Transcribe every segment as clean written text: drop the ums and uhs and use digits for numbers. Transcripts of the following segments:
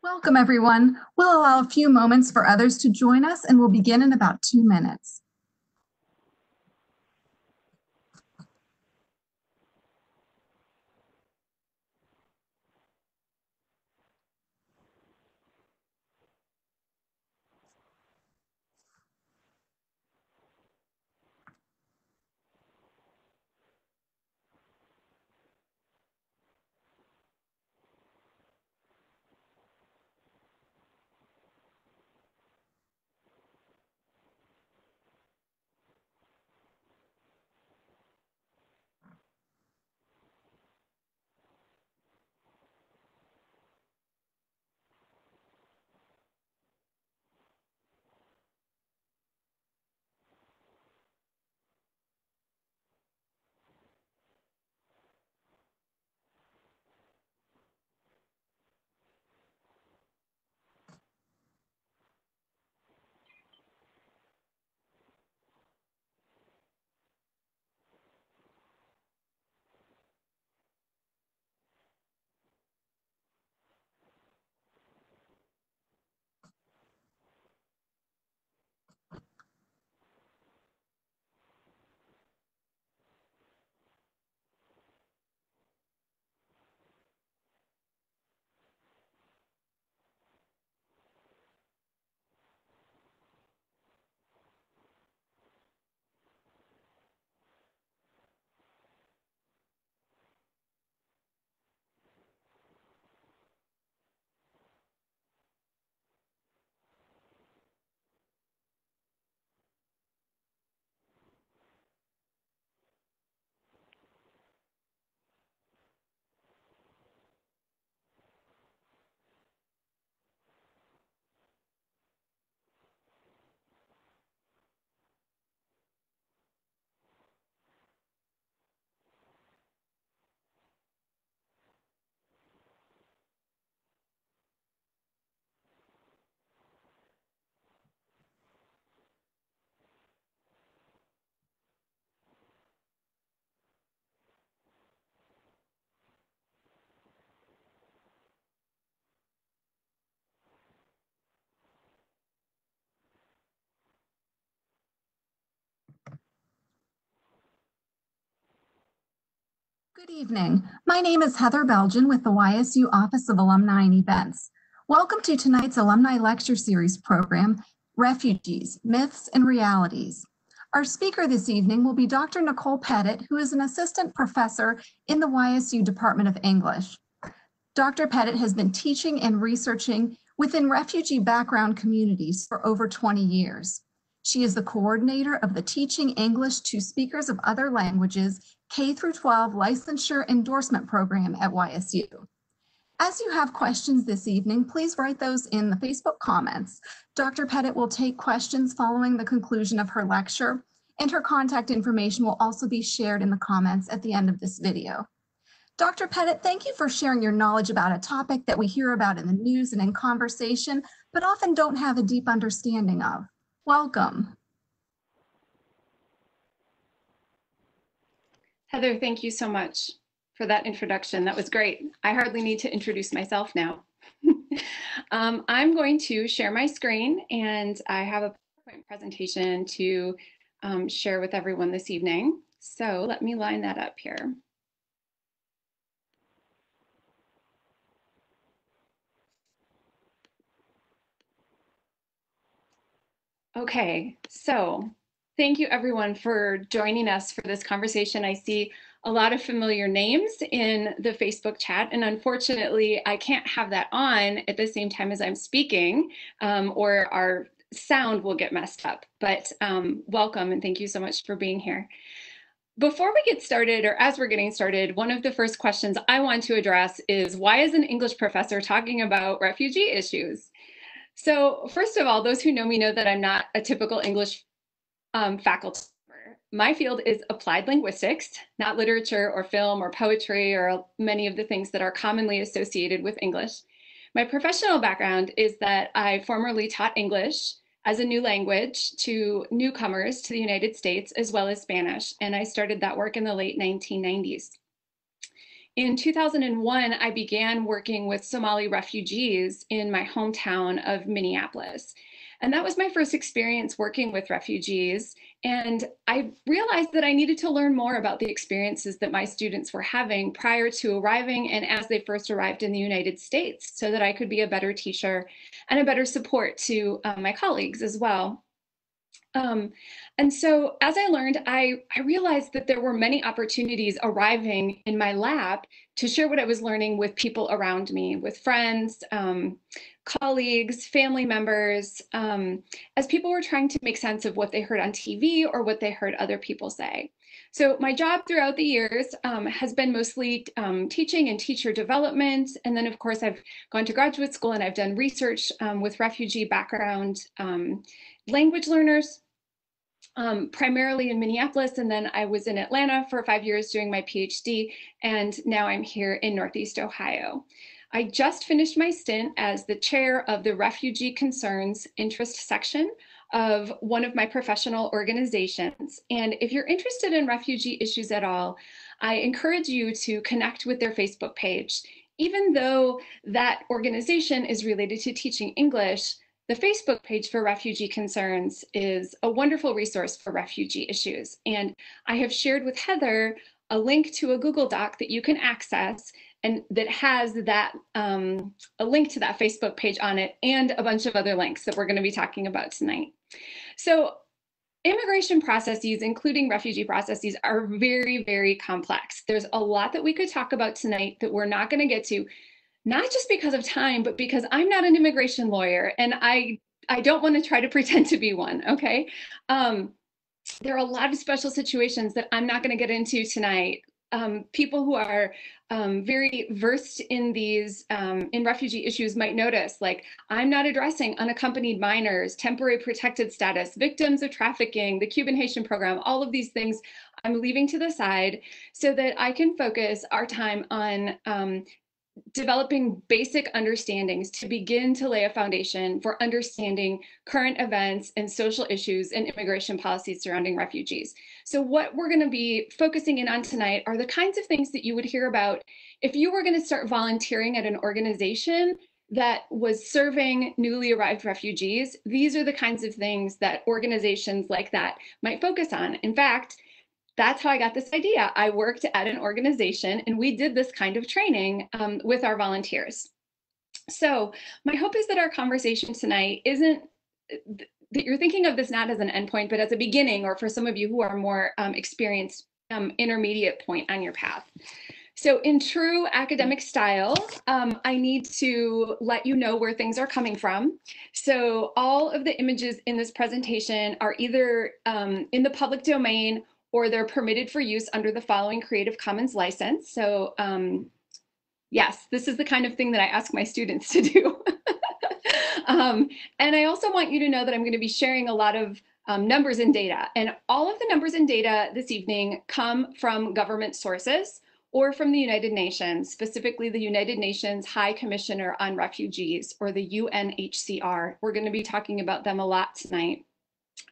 Welcome, everyone. We'll allow a few moments for others to join us, and we'll begin in about 2 minutes. Good evening. My name is Heather Belgian with the YSU Office of Alumni and Events. Welcome to tonight's Alumni Lecture Series program, Refugees, Myths and Realities. Our speaker this evening will be Dr. Nicole Pettitt, who is an assistant professor in the YSU Department of English. Dr. Pettitt has been teaching and researching within refugee background communities for over 20 years. She is the coordinator of the Teaching English to Speakers of Other Languages K-12 licensure endorsement program at YSU. As you have questions this evening, please write those in the Facebook comments. Dr. Pettitt will take questions following the conclusion of her lecture, and her contact information will also be shared in the comments at the end of this video. Dr. Pettitt, thank you for sharing your knowledge about a topic that we hear about in the news and in conversation, but often don't have a deep understanding of. Welcome. Heather, thank you so much for that introduction. That was great. I hardly need to introduce myself now. I'm going to share my screen, and I have a PowerPoint presentation to share with everyone this evening. So let me line that up here. Okay, so thank you everyone for joining us for this conversation. I see a lot of familiar names in the Facebook chat, and unfortunately I can't have that on at the same time as I'm speaking, or our sound will get messed up. But welcome, and thank you so much for being here. Before we get started, or as we're getting started, one of the first questions I want to address is, why is an English professor talking about refugee issues? So first of all, those who know me know that I'm not a typical English faculty member. My field is applied linguistics, not literature or film or poetry or many of the things that are commonly associated with English. My professional background is that I formerly taught English as a new language to newcomers to the United States, as well as Spanish, and I started that work in the late 1990s. In 2001, I began working with Somali refugees in my hometown of Minneapolis. And that was my first experience working with refugees. And I realized that I needed to learn more about the experiences that my students were having prior to arriving and as they first arrived in the United States, so that I could be a better teacher and a better support to my colleagues as well. Um, and so as I learned, I realized that there were many opportunities arriving in my lab to share what I was learning with people around me, with friends, colleagues, family members, as people were trying to make sense of what they heard on TV or what they heard other people say. So my job throughout the years has been mostly teaching and teacher development. And then, of course, I've gone to graduate school and I've done research with refugee background language learners, primarily in Minneapolis. And then I was in Atlanta for 5 years doing my PhD. And now I'm here in Northeast Ohio. I just finished my stint as the chair of the Refugee Concerns Interest section of one of my professional organizations. And if you're interested in refugee issues at all, I encourage you to connect with their Facebook page. Even though that organization is related to teaching English, the Facebook page for Refugee Concerns is a wonderful resource for refugee issues. And I have shared with Heather a link to a Google Doc that you can access and that has that a link to that Facebook page on it and a bunch of other links that we're going to be talking about tonight. So immigration processes, including refugee processes, are very, very complex. There's a lot that we could talk about tonight that we're not going to get to, not just because of time, but because I'm not an immigration lawyer and I don't want to try to pretend to be one, okay? There are a lot of special situations that I'm not going to get into tonight. People who are very versed in these in refugee issues might notice, like, I'm not addressing unaccompanied minors, temporary protected status, victims of trafficking, the Cuban Haitian program, all of these things I'm leaving to the side so that I can focus our time on developing basic understandings to begin to lay a foundation for understanding current events and social issues and immigration policies surrounding refugees. So what we're going to be focusing in on tonight are the kinds of things that you would hear about if you were going to start volunteering at an organization that was serving newly arrived refugees. These are the kinds of things that organizations like that might focus on. In fact, that's how I got this idea. I worked at an organization and we did this kind of training with our volunteers. So my hope is that our conversation tonight isn't that you're thinking of this not as an endpoint, but as a beginning, or for some of you who are more experienced, intermediate point on your path. So in true academic style, I need to let you know where things are coming from. So all of the images in this presentation are either in the public domain or they're permitted for use under the following Creative Commons license. So yes, this is the kind of thing that I ask my students to do. And I also want you to know that I'm going to be sharing a lot of numbers and data. And all of the numbers and data this evening come from government sources or from the United Nations, specifically the United Nations High Commissioner on Refugees, or the UNHCR. We're going to be talking about them a lot tonight.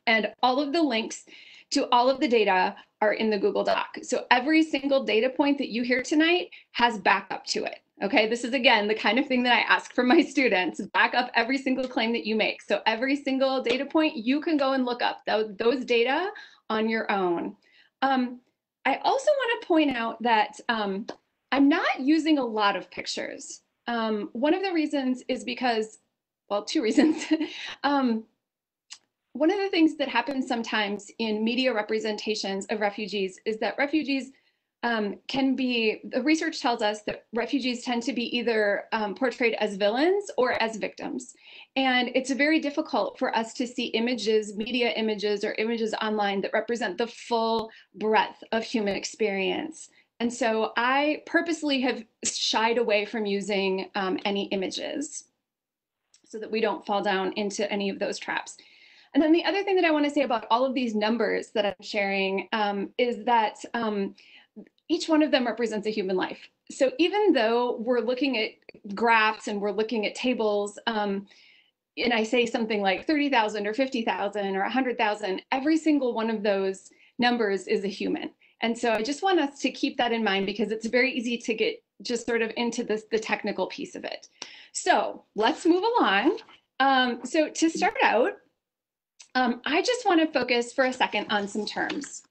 And all of the links to all of the data are in the Google Doc. So every single data point that you hear tonight has backup to it. Okay, this is again the kind of thing that I ask from my students: back up every single claim that you make. So every single data point, you can go and look up those data on your own. I also want to point out that I'm not using a lot of pictures. One of the reasons is because, well, two reasons. One of the things that happens sometimes in media representations of refugees is that refugees the research tells us that refugees tend to be either portrayed as villains or as victims. And it's very difficult for us to see images, media images, or images online that represent the full breadth of human experience. And so I purposely have shied away from using any images so that we don't fall down into any of those traps. And then the other thing that I want to say about all of these numbers that I'm sharing is that each one of them represents a human life. So even though we're looking at graphs and we're looking at tables, and I say something like 30,000 or 50,000 or 100,000, every single one of those numbers is a human. And so I just want us to keep that in mind because it's very easy to get just sort of into the technical piece of it. So let's move along. So to start out, I just want to focus for a second on some terms.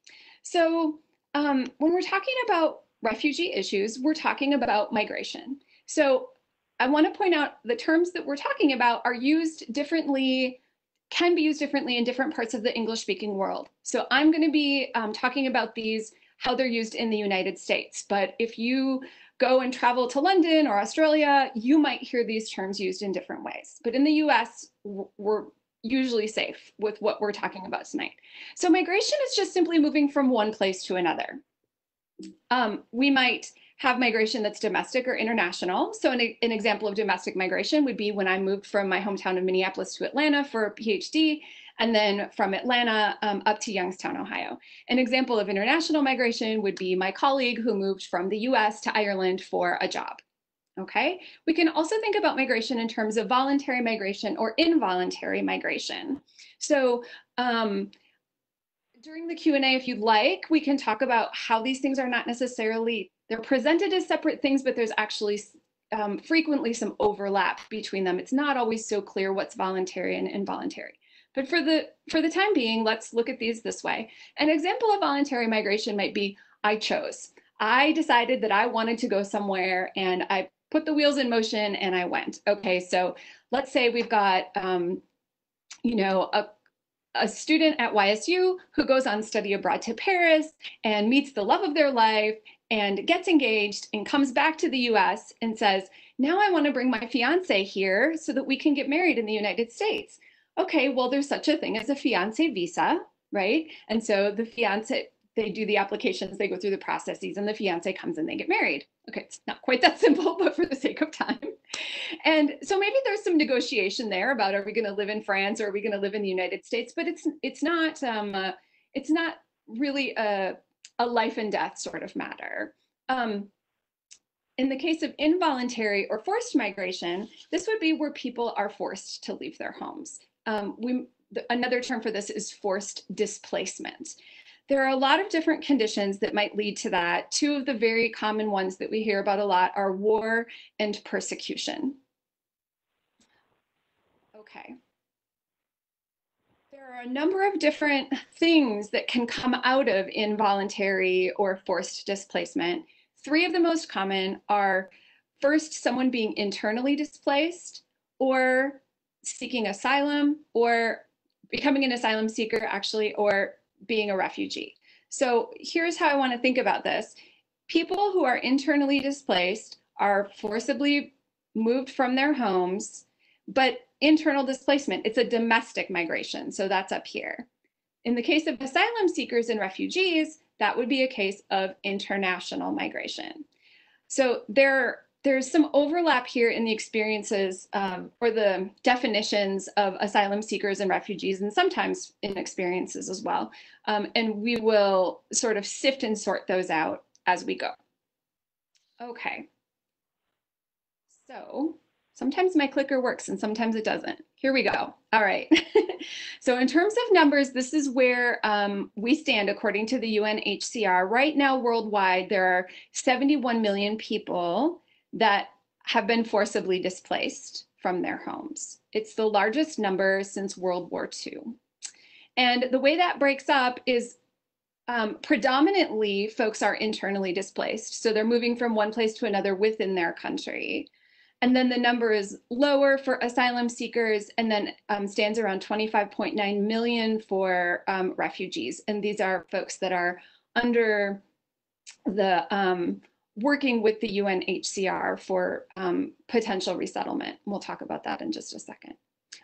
So when we're talking about refugee issues, we're talking about migration. So I want to point out the terms that we're talking about are used differently, can be used differently in different parts of the English-speaking world. So I'm going to be talking about these, how they're used in the United States. But if you go and travel to London or Australia, you might hear these terms used in different ways. But in the US, we're usually safe with what we're talking about tonight. So migration is just simply moving from one place to another. We might have migration that's domestic or international. So an example of domestic migration would be when I moved from my hometown of Minneapolis to Atlanta for a PhD, and then from Atlanta up to Youngstown, Ohio. An example of international migration would be my colleague who moved from the US to Ireland for a job. Okay, we can also think about migration in terms of voluntary migration or involuntary migration. So during the Q&A, if you'd like, we can talk about how these things are not necessarily, they're presented as separate things, but there's actually frequently some overlap between them. It's not always so clear what's voluntary and involuntary. But for the time being, let's look at these this way. An example of voluntary migration might be, I chose. I decided that I wanted to go somewhere and I put the wheels in motion and I went. Okay, so let's say we've got, you know, a student at YSU who goes on study abroad to Paris and meets the love of their life and gets engaged and comes back to the US and says, now I want to bring my fiance here so that we can get married in the United States. Okay, well, there's such a thing as a fiance visa, right? And so the fiance, they do the applications, they go through the processes, and the fiance comes and they get married. Okay, it's not quite that simple, but for the sake of time. And so maybe there's some negotiation there about, are we going to live in France or are we going to live in the United States? But it's not really a life and death sort of matter. In the case of involuntary or forced migration, this would be where people are forced to leave their homes. Another term for this is forced displacement. There are a lot of different conditions that might lead to that. Two of the very common ones that we hear about a lot are war and persecution. Okay. There are a number of different things that can come out of involuntary or forced displacement. Three of the most common are, first, someone being internally displaced, or seeking asylum, or becoming an asylum seeker, actually, or being a refugee. So here's how I want to think about this. People who are internally displaced are forcibly moved from their homes, but internal displacement, it's a domestic migration. So that's up here. In the case of asylum seekers and refugees, that would be a case of international migration. So there's some overlap here in the experiences or the definitions of asylum seekers and refugees, and sometimes in experiences as well. And we will sort of sift and sort those out as we go. Okay. So sometimes my clicker works and sometimes it doesn't. Here we go. All right. So in terms of numbers, this is where we stand according to the UNHCR. Right now, worldwide, there are 71 million people that have been forcibly displaced from their homes. It's the largest number since World War II. And the way that breaks up is predominantly folks are internally displaced. So they're moving from one place to another within their country. And then the number is lower for asylum seekers, and then stands around 25.9 million for refugees. And these are folks that are under the working with the UNHCR for potential resettlement. We'll talk about that in just a second.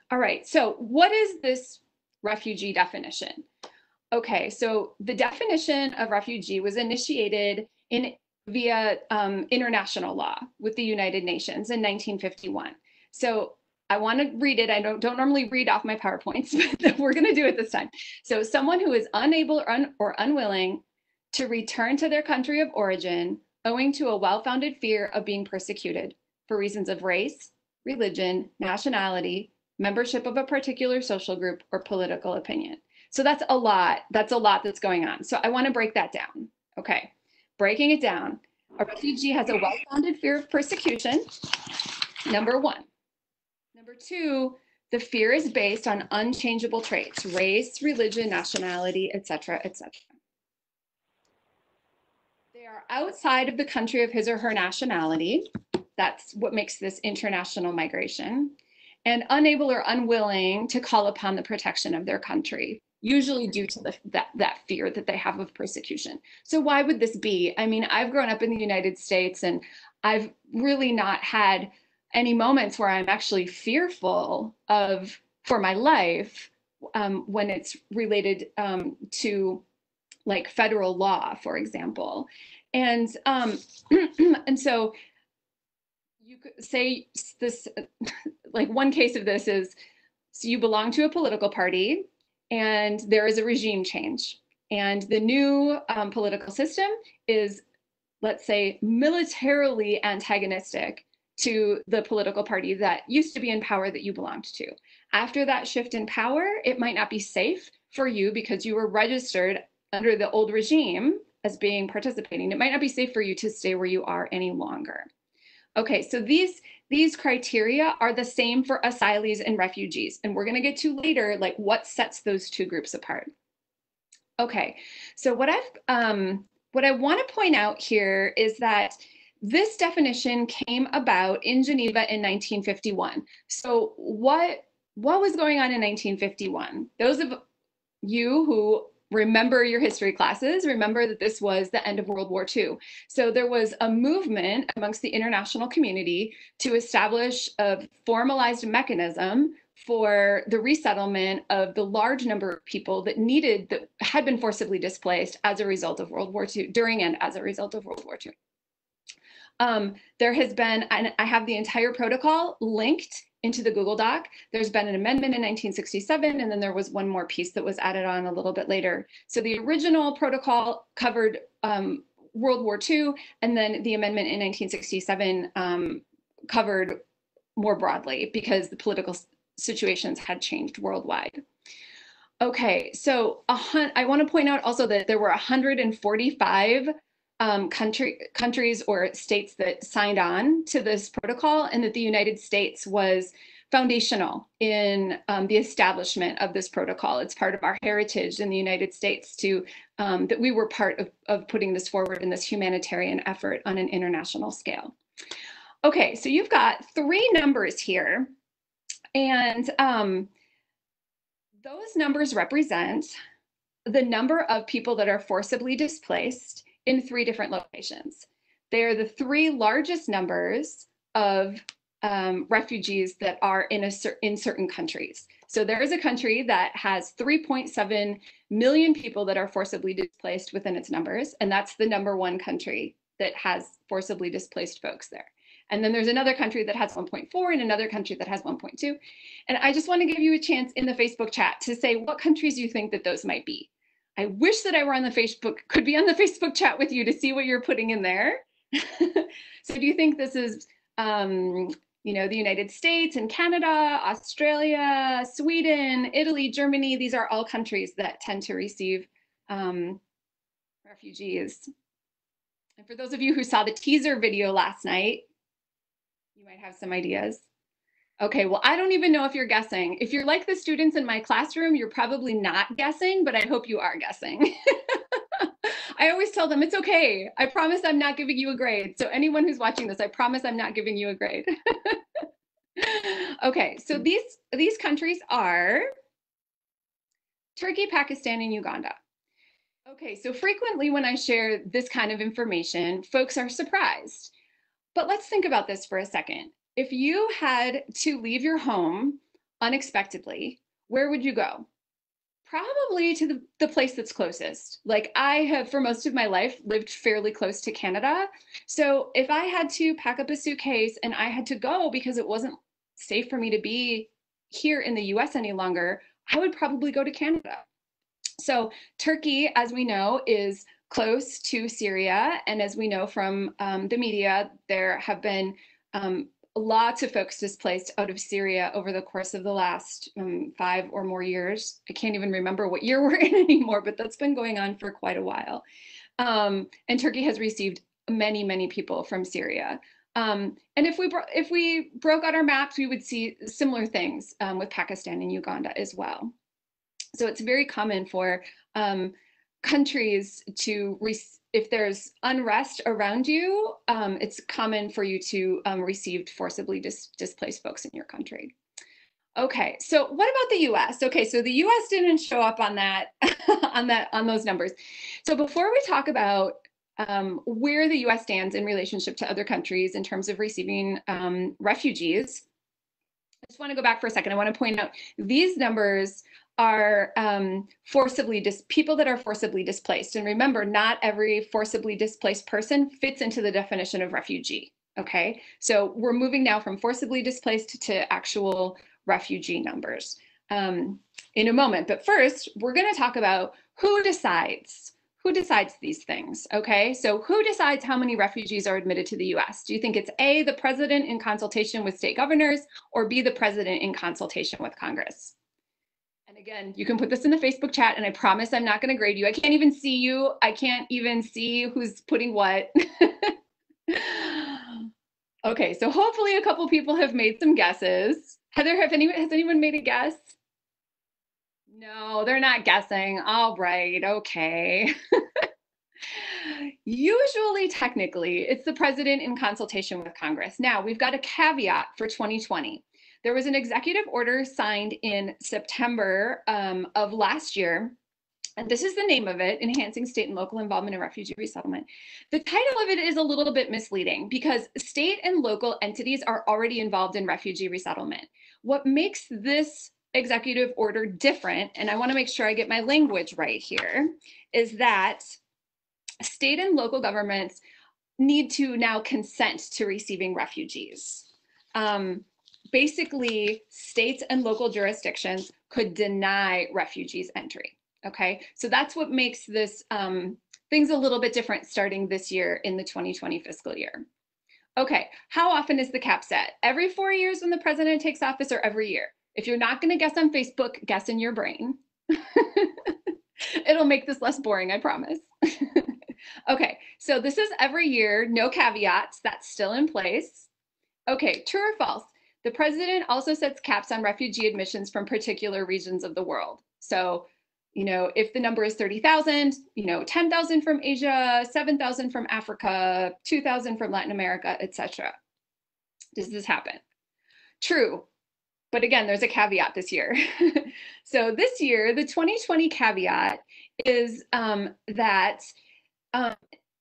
All right, so what is this refugee definition? Okay, so the definition of refugee was initiated via international law with the United Nations in 1951. So I want to read it. I don't normally read off my PowerPoints, but we're going to do it this time. So someone who is unable or unwilling to return to their country of origin owing to a well-founded fear of being persecuted for reasons of race, religion, nationality, membership of a particular social group, or political opinion. So that's a lot. That's a lot that's going on. So I want to break that down. Okay, breaking it down. A refugee has a well-founded fear of persecution, number one. Number two, the fear is based on unchangeable traits, race, religion, nationality, etc., etc. They are outside of the country of his or her nationality. That's what makes this international migration. And unable or unwilling to call upon the protection of their country, usually due to that fear that they have of persecution. So why would this be? I mean, I've grown up in the United States and I've really not had any moments where I'm actually fearful for my life when it's related to like federal law, for example. And and so you could say this, like one case of this is, so you belong to a political party and there is a regime change. And the new political system is, let's say, militarily antagonistic to the political party that used to be in power that you belonged to. After that shift in power, it might not be safe for you because you were registered under the old regime as being participating. It might not be safe for you to stay where you are any longer. Okay, so these criteria are the same for asylees and refugees, and we're going to get to later, like what sets those two groups apart. Okay, so what I want to point out here is that this definition came about in Geneva in 1951. So what was going on in 1951? Those of you who remember your history classes, remember that this was the end of World War II. So there was a movement amongst the international community to establish a formalized mechanism for the resettlement of the large number of people that had been forcibly displaced as a result of World War II, during and as a result of World War II. There has been, and I have the entire protocol linked into the Google Doc. There's been an amendment in 1967, and then there was one more piece that was added on a little bit later. So the original protocol covered World War II, and then the amendment in 1967 covered more broadly because the political situations had changed worldwide. Okay, so I want to point out also that there were 145 countries or states that signed on to this protocol, and that the United States was foundational in the establishment of this protocol. It's part of our heritage in the United States that we were part of putting this forward in this humanitarian effort on an international scale. Okay, so you've got three numbers here, and those numbers represent the number of people that are forcibly displaced in three different locations. They are the three largest numbers of refugees that are in certain countries. So there is a country that has 3.7 million people that are forcibly displaced within its numbers, and that's the number one country that has forcibly displaced folks there. And then there's another country that has 1.4 and another country that has 1.2. And I just want to give you a chance in the Facebook chat to say what countries you think that those might be. I wish that I were could be on the Facebook chat with you to see what you're putting in there. So do you think this is, the United States and Canada, Australia, Sweden, Italy, Germany? These are all countries that tend to receive refugees. And for those of you who saw the teaser video last night, you might have some ideas. Okay, well, I don't even know if you're guessing. If you're like the students in my classroom, you're probably not guessing, but I hope you are guessing. I always tell them, it's okay. I promise I'm not giving you a grade. So anyone who's watching this, I promise I'm not giving you a grade. Okay, so these countries are Turkey, Pakistan, and Uganda. Okay, so frequently when I share this kind of information, folks are surprised. But let's think about this for a second. If you had to leave your home unexpectedly, where would you go? Probably to the place that's closest. Like I have, for most of my life, lived fairly close to Canada. So if I had to pack up a suitcase and I had to go because it wasn't safe for me to be here in the US any longer, I would probably go to Canada. So Turkey, as we know, is close to Syria. And as we know from the media, there have been lots of folks displaced out of Syria over the course of the last 5 or more years. I can't even remember what year we're in anymore, but that's been going on for quite a while. And Turkey has received many, many people from Syria. And if we broke out our maps, we would see similar things with Pakistan and Uganda as well. So it's very common for countries to, if there's unrest around you, it's common for you to receive forcibly displaced folks in your country. Okay, so what about the US? Okay, so the US didn't show up on that, on those numbers. So before we talk about where the US stands in relationship to other countries in terms of receiving refugees, I just want to go back for a second. I want to point out these numbers are people that are forcibly displaced. And remember, not every forcibly displaced person fits into the definition of refugee. Okay, so we're moving now from forcibly displaced to actual refugee numbers in a moment. But first, we're going to talk about who decides these things. Okay, so who decides how many refugees are admitted to the US? Do you think it's A, the president in consultation with state governors, or B, the president in consultation with Congress? And again, you can put this in the Facebook chat, and I promise I'm not going to grade you. I can't even see you. I can't even see who's putting what. Okay, so hopefully a couple people have made some guesses. Heather, has anyone made a guess? No, they're not guessing. All right, okay. Usually, technically, it's the president in consultation with Congress. Now, we've got a caveat for 2020. There was an executive order signed in September of last year, and this is the name of it, Enhancing State and Local Involvement in Refugee Resettlement. The title of it is a little bit misleading because state and local entities are already involved in refugee resettlement. What makes this executive order different, and I want to make sure I get my language right here, is that state and local governments need to now consent to receiving refugees. Basically, states and local jurisdictions could deny refugees entry. Okay, so that's what makes this things a little bit different starting this year in the 2020 fiscal year. Okay, how often is the cap set? Every 4 years when the president takes office, or every year? If you're not going to guess on Facebook, guess in your brain. It'll make this less boring, I promise. Okay, so this is every year, no caveats, that's still in place. Okay, true or false? The president also sets caps on refugee admissions from particular regions of the world. So, you know, if the number is 30,000, you know, 10,000 from Asia, 7,000 from Africa, 2,000 from Latin America, etc. Does this happen? True. But again, there's a caveat this year. So this year, the 2020 caveat is that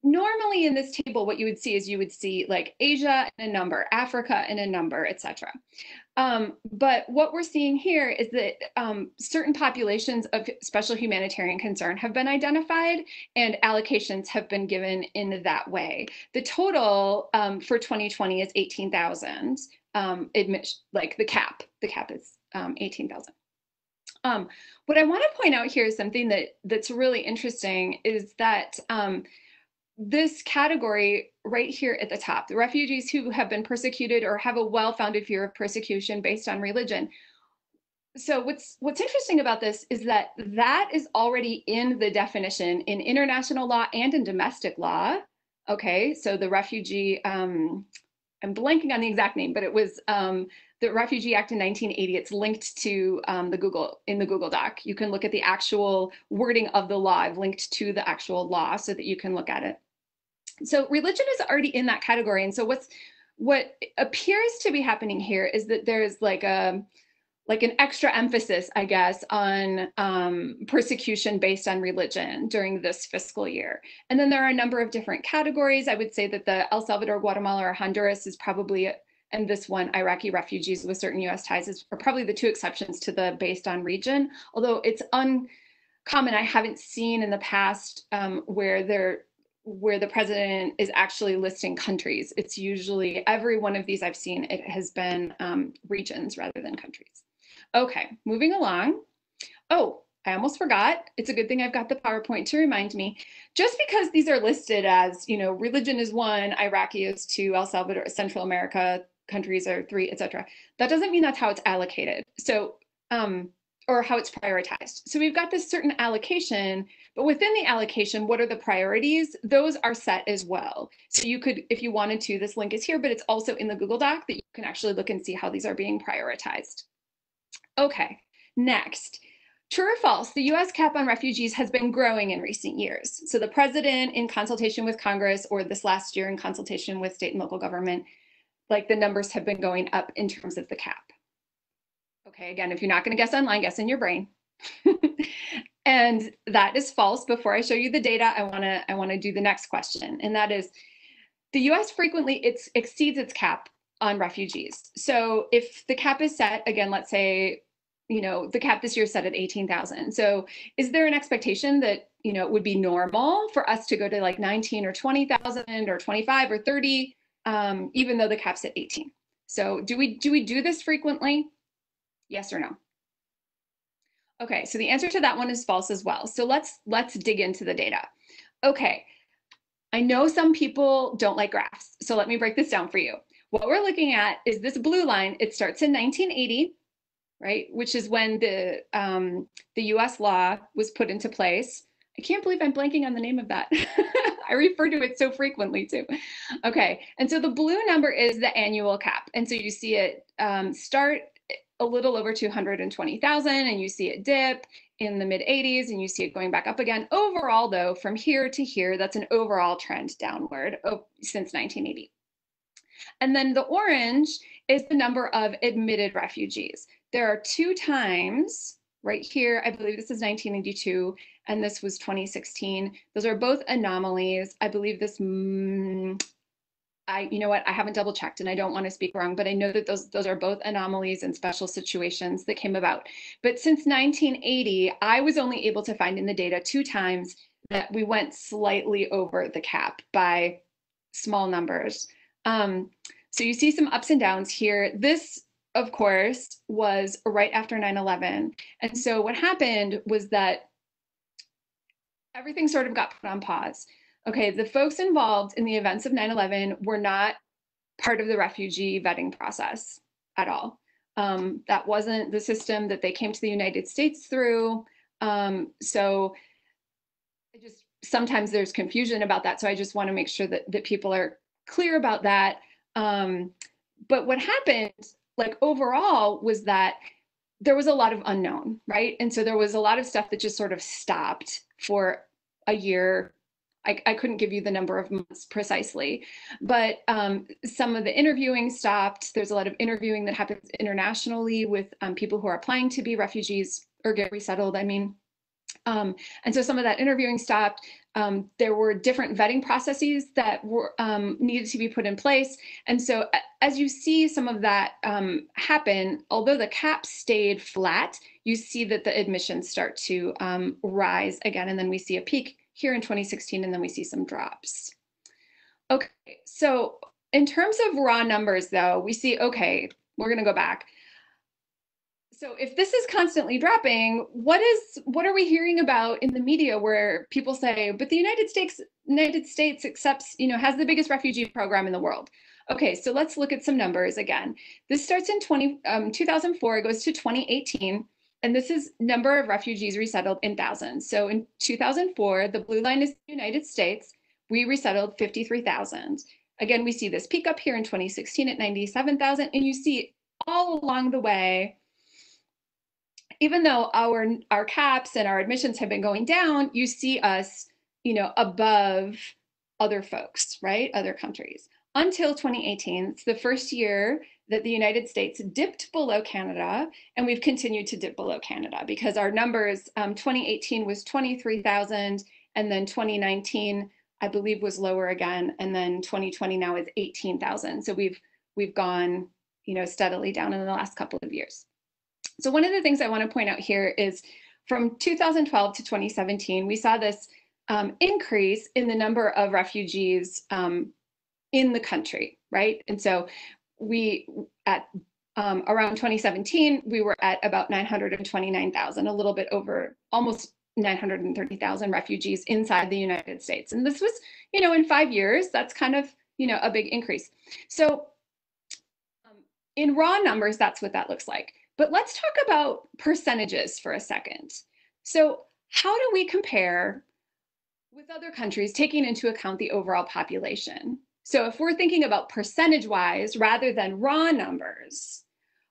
normally in this table, what you would see is you would see like Asia and a number, Africa and a number, etc. But what we're seeing here is that certain populations of special humanitarian concern have been identified and allocations have been given in that way. The total for 2020 is 18,000. Like the cap is 18,000. What I want to point out here is something that's really interesting is that this category right here at the top, the refugees who have been persecuted or have a well-founded fear of persecution based on religion. So what's interesting about this is that is already in the definition in international law and in domestic law. Okay, so the refugee, I'm blanking on the exact name, but it was the Refugee Act in 1980. It's linked to in the Google Doc. You can look at the actual wording of the law. I've linked to the actual law so that you can look at it. So religion is already in that category. And so what appears to be happening here is that there's like an extra emphasis, I guess, on persecution based on religion during this fiscal year. And then there are a number of different categories. I would say that the El Salvador, Guatemala, or Honduras is probably, and this one, Iraqi refugees with certain US ties, are probably the two exceptions to the based on region, although it's uncommon. I haven't seen in the past where the president is actually listing countries. It's usually, every one of these I've seen, it has been regions rather than countries. Okay, moving along. Oh, I almost forgot. It's a good thing I've got the PowerPoint to remind me. Just because these are listed as, you know, religion is 1, Iraqi is 2, El Salvador, Central America countries are 3, etc. That doesn't mean that's how it's allocated. So or how it's prioritized. So we've got this certain allocation, but within the allocation, what are the priorities? Those are set as well. So you could, if you wanted to, this link is here, but it's also in the Google Doc that you can actually look and see how these are being prioritized. Okay, next. True or false, the US cap on refugees has been growing in recent years. So the president, in consultation with Congress, or this last year in consultation with state and local government, like the numbers have been going up in terms of the cap. Okay, again, if you're not going to guess online, guess in your brain. And that is false. Before I show you the data, I want to do the next question, and that is, the US frequently exceeds its cap on refugees. So if the cap is set, again, let's say, the cap this year is set at 18,000. So is there an expectation that, it would be normal for us to go to like 19 or 20,000 or 25 or 30, even though the cap's at 18? So do we do this frequently? Yes or no? Okay, so the answer to that one is false as well. So let's dig into the data. Okay, I know some people don't like graphs, so let me break this down for you. What we're looking at is this blue line. It starts in 1980, right, which is when the US law was put into place. I can't believe I'm blanking on the name of that. I refer to it so frequently too. Okay, and so the blue number is the annual cap. And so you see it start a little over 220,000, and you see it dip in the mid 80s, and you see it going back up again. Overall, though, from here to here, that's an overall trend downward since 1980. And then the orange is the number of admitted refugees. There are 2 times right here. I believe this is 1982, and this was 2016. Those are both anomalies. I believe this, you know what, I haven't double checked and I don't want to speak wrong, but I know that those are both anomalies and special situations that came about. But since 1980, I was only able to find in the data 2 times that we went slightly over the cap by small numbers. So you see some ups and downs here. This, of course, was right after 9/11. And so what happened was that everything sort of got put on pause. Okay, the folks involved in the events of 9/11 were not part of the refugee vetting process at all. That wasn't the system that they came to the United States through. So sometimes there's confusion about that. So I just want to make sure that people are clear about that. But what happened, like overall, was that there was a lot of unknown, right? And so there was a lot of stuff that just sort of stopped for a year. I couldn't give you the number of months precisely, but some of the interviewing stopped. There's a lot of interviewing that happens internationally with people who are applying to be refugees or get resettled, I mean. And so some of that interviewing stopped. There were different vetting processes that were needed to be put in place. And so as you see some of that happen, although the cap stayed flat, you see that the admissions start to rise again. And then we see a peak here in 2016, and then we see some drops. Okay, so in terms of raw numbers, though, we see, okay, we're going to go back. So if this is constantly dropping, what are we hearing about in the media where people say, but the United States accepts, has the biggest refugee program in the world? Okay, so let's look at some numbers again. This starts in 2004, it goes to 2018, and this is number of refugees resettled in thousands. So in 2004, the blue line is the United States. We resettled 53,000. Again, we see this peak up here in 2016 at 97,000, and you see all along the way, even though our caps and our admissions have been going down, you see us, above other folks, right? Other countries. Until 2018, it's the first year that the United States dipped below Canada, and we've continued to dip below Canada because our numbers, 2018 was 23,000, and then 2019, I believe, was lower again, and then 2020 now is 18,000. So we've gone, steadily down in the last couple of years. So one of the things I want to point out here is from 2012 to 2017, we saw this increase in the number of refugees in the country, right? And so we, at around 2017, we were at about 929,000, a little bit over, almost 930,000 refugees inside the United States. And this was, in 5 years, that's kind of, a big increase. So in raw numbers, that's what that looks like. But let's talk about percentages for a second. So how do we compare with other countries taking into account the overall population? So if we're thinking about percentage-wise rather than raw numbers,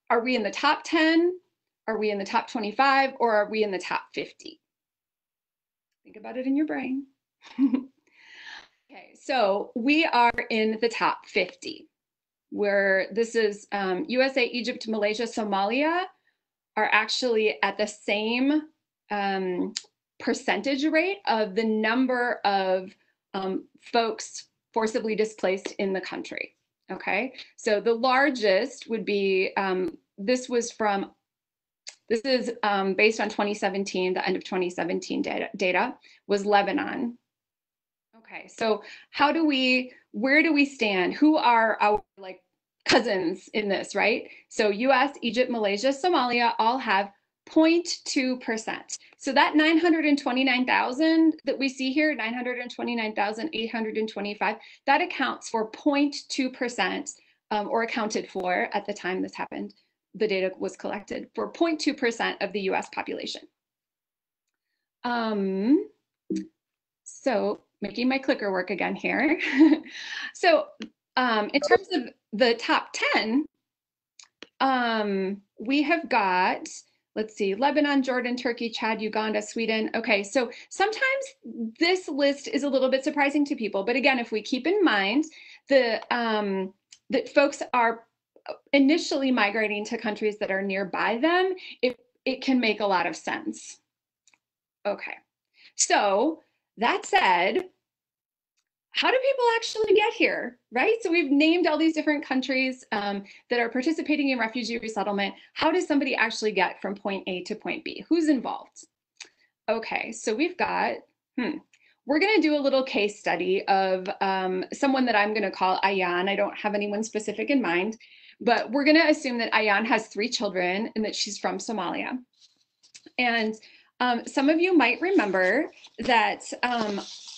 are we in the top 10? Are we in the top 25? Or are we in the top 50? Think about it in your brain. Okay, so we are in the top 50, where this is USA, Egypt, Malaysia, Somalia are actually at the same percentage rate of the number of folks forcibly displaced in the country. Okay, so the largest would be, this is based on 2017, the end of 2017 data was Lebanon. Okay, so where do we stand? Who are our like cousins in this, right? So US, Egypt, Malaysia, Somalia all have 0.2%. So that 929,000 that we see here, 929,825, that accounts for 0.2%, or accounted for at the time this happened, the data was collected, for 0.2% of the US population. So making my clicker work again here. So in terms of the top 10, we have got, let's see, Lebanon, Jordan, Turkey, Chad, Uganda, Sweden. Okay, so sometimes this list is a little bit surprising to people. But again, if we keep in mind that folks are initially migrating to countries that are nearby them, it can make a lot of sense. Okay, so that said, how do people actually get here, right? So we've named all these different countries that are participating in refugee resettlement. How does somebody actually get from point A to point B? Who's involved? Okay, so we've got, we're gonna do a little case study of someone that I'm gonna call Ayan. I don't have anyone specific in mind, but we're gonna assume that Ayan has 3 children and that she's from Somalia. And some of you might remember that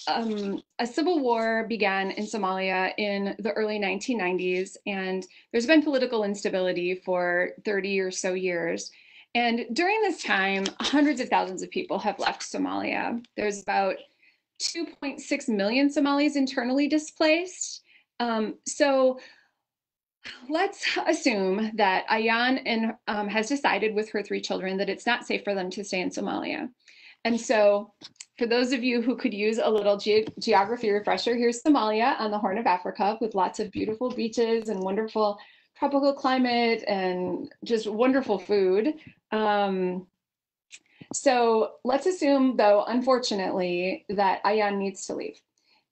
a civil war began in Somalia in the early 1990s, and there's been political instability for 30 or so years. And during this time, hundreds of thousands of people have left Somalia. There's about 2.6 million Somalis internally displaced. So let's assume that Ayan has decided with her 3 children that it's not safe for them to stay in Somalia. And so for those of you who could use a little geography refresher, here's Somalia on the Horn of Africa with lots of beautiful beaches and wonderful tropical climate and just wonderful food. So let's assume, though, unfortunately, that Ayan needs to leave.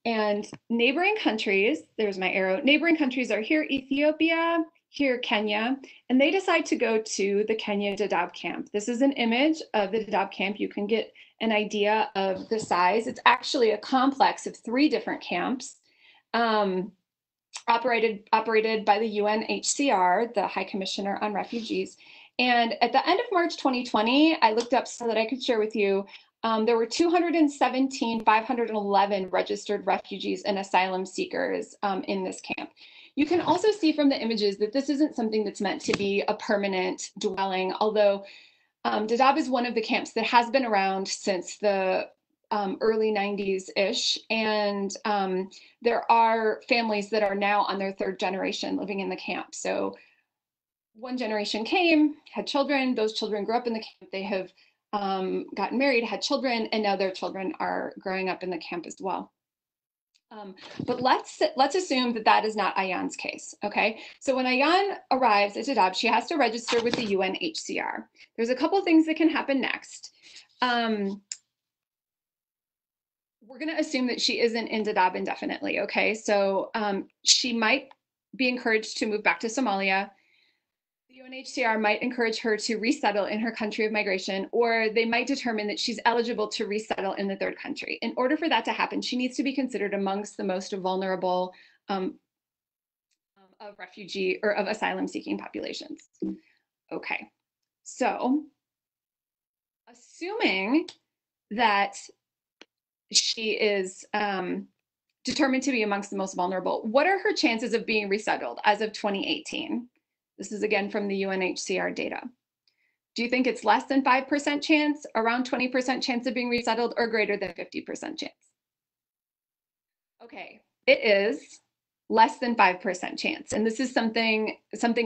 And neighboring countries, there's my arrow, neighboring countries are here, Ethiopia, here, Kenya, and they decide to go to the Kenya Dadaab camp. This is an image of the Dadaab camp. You can get an idea of the size. It's actually a complex of 3 different camps operated by the UNHCR, the High Commissioner on Refugees. And at the end of March 2020, I looked up so that I could share with you, there were 217,511 registered refugees and asylum seekers in this camp. You can also see from the images that this isn't something that's meant to be a permanent dwelling, although Dadaab is one of the camps that has been around since the early 90s-ish, and there are families that are now on their 3rd generation living in the camp. So one generation came, had children, those children grew up in the camp, they have gotten married, had children, and now their children are growing up in the camp as well. But let's assume that that is not Ayan's case, okay? So when Ayan arrives at Dadaab, she has to register with the UNHCR. There's a couple things that can happen next. We're gonna assume that she isn't in Dadaab indefinitely, okay? So she might be encouraged to move back to Somalia. The UNHCR might encourage her to resettle in her country of migration, or they might determine that she's eligible to resettle in the 3rd country. In order for that to happen, she needs to be considered amongst the most vulnerable of refugee or of asylum seeking populations. Okay, so assuming that she is determined to be amongst the most vulnerable, what are her chances of being resettled as of 2018? This is again from the UNHCR data. Do you think it's less than 5% chance, around 20% chance of being resettled, or greater than 50% chance? Okay, it is less than 5% chance. And this is something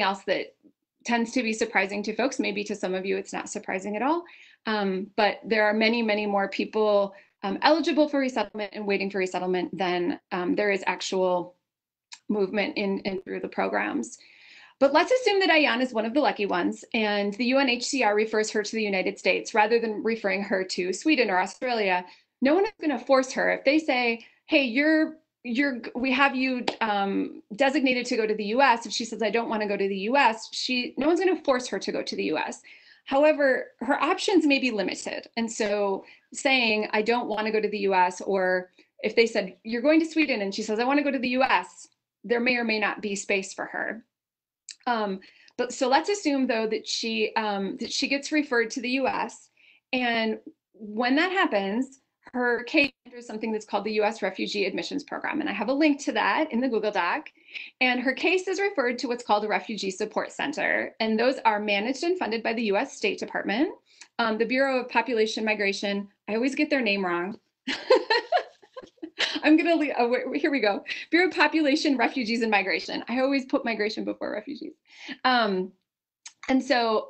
else that tends to be surprising to folks. Maybe to some of you, it's not surprising at all. But there are many, many more people eligible for resettlement and waiting for resettlement than there is actual movement in through the programs. But let's assume that Ayan is one of the lucky ones, and the UNHCR refers her to the United States rather than referring her to Sweden or Australia. No one is going to force her. If they say, hey, we have you designated to go to the US, if she says, I don't want to go to the US, no one's going to force her to go to the US. However, her options may be limited. And so saying, I don't want to go to the US, or if they said, you're going to Sweden, and she says, I want to go to the US, there may or may not be space for her. But so let's assume though that she gets referred to the US, and when that happens, her case enters something that's called the US Refugee Admissions Program, and I have a link to that in the Google Doc. And her case is referred to what's called a Refugee Support Center, and those are managed and funded by the US State Department, the Bureau of Population Migration. I always get their name wrong. I'm gonna leave, here we go. Bureau of Population, Refugees, and Migration. I always put migration before refugees. And so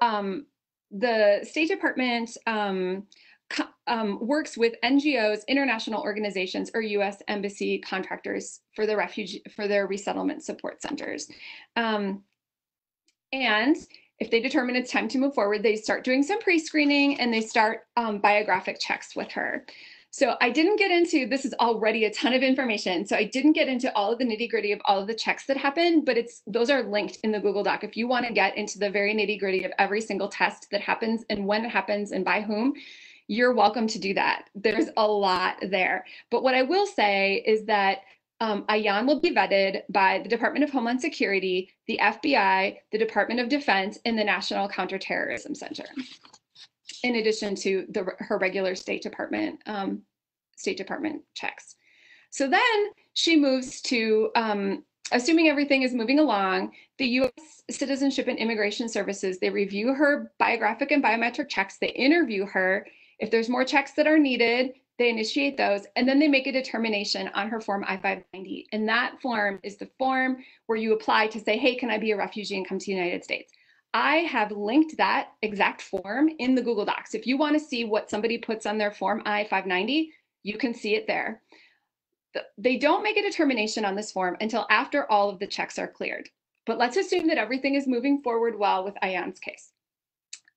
the State Department works with NGOs, international organizations, or U.S. embassy contractors for their resettlement support centers. And if they determine it's time to move forward, they start doing some pre-screening and they start biographic checks with her. So I didn't get into, this is already a ton of information, so I didn't get into all of the nitty-gritty of all of the checks that happen, but those are linked in the Google Doc. If you want to get into the very nitty-gritty of every single test that happens and when it happens and by whom, you're welcome to do that. There's a lot there. But what I will say is that Ayan will be vetted by the Department of Homeland Security, the FBI, the Department of Defense, and the National Counterterrorism Center, in addition to her regular State Department checks. So then she moves to, assuming everything is moving along, the U.S. Citizenship and Immigration Services, they review her biographic and biometric checks, they interview her. If there's more checks that are needed, they initiate those, and then they make a determination on her form I-590. And that form is the form where you apply to say, hey, can I be a refugee and come to the United States? I have linked that exact form in the Google Docs. If you want to see what somebody puts on their form I-590, you can see it there. They don't make a determination on this form until after all of the checks are cleared. But let's assume that everything is moving forward well with Ayan's case.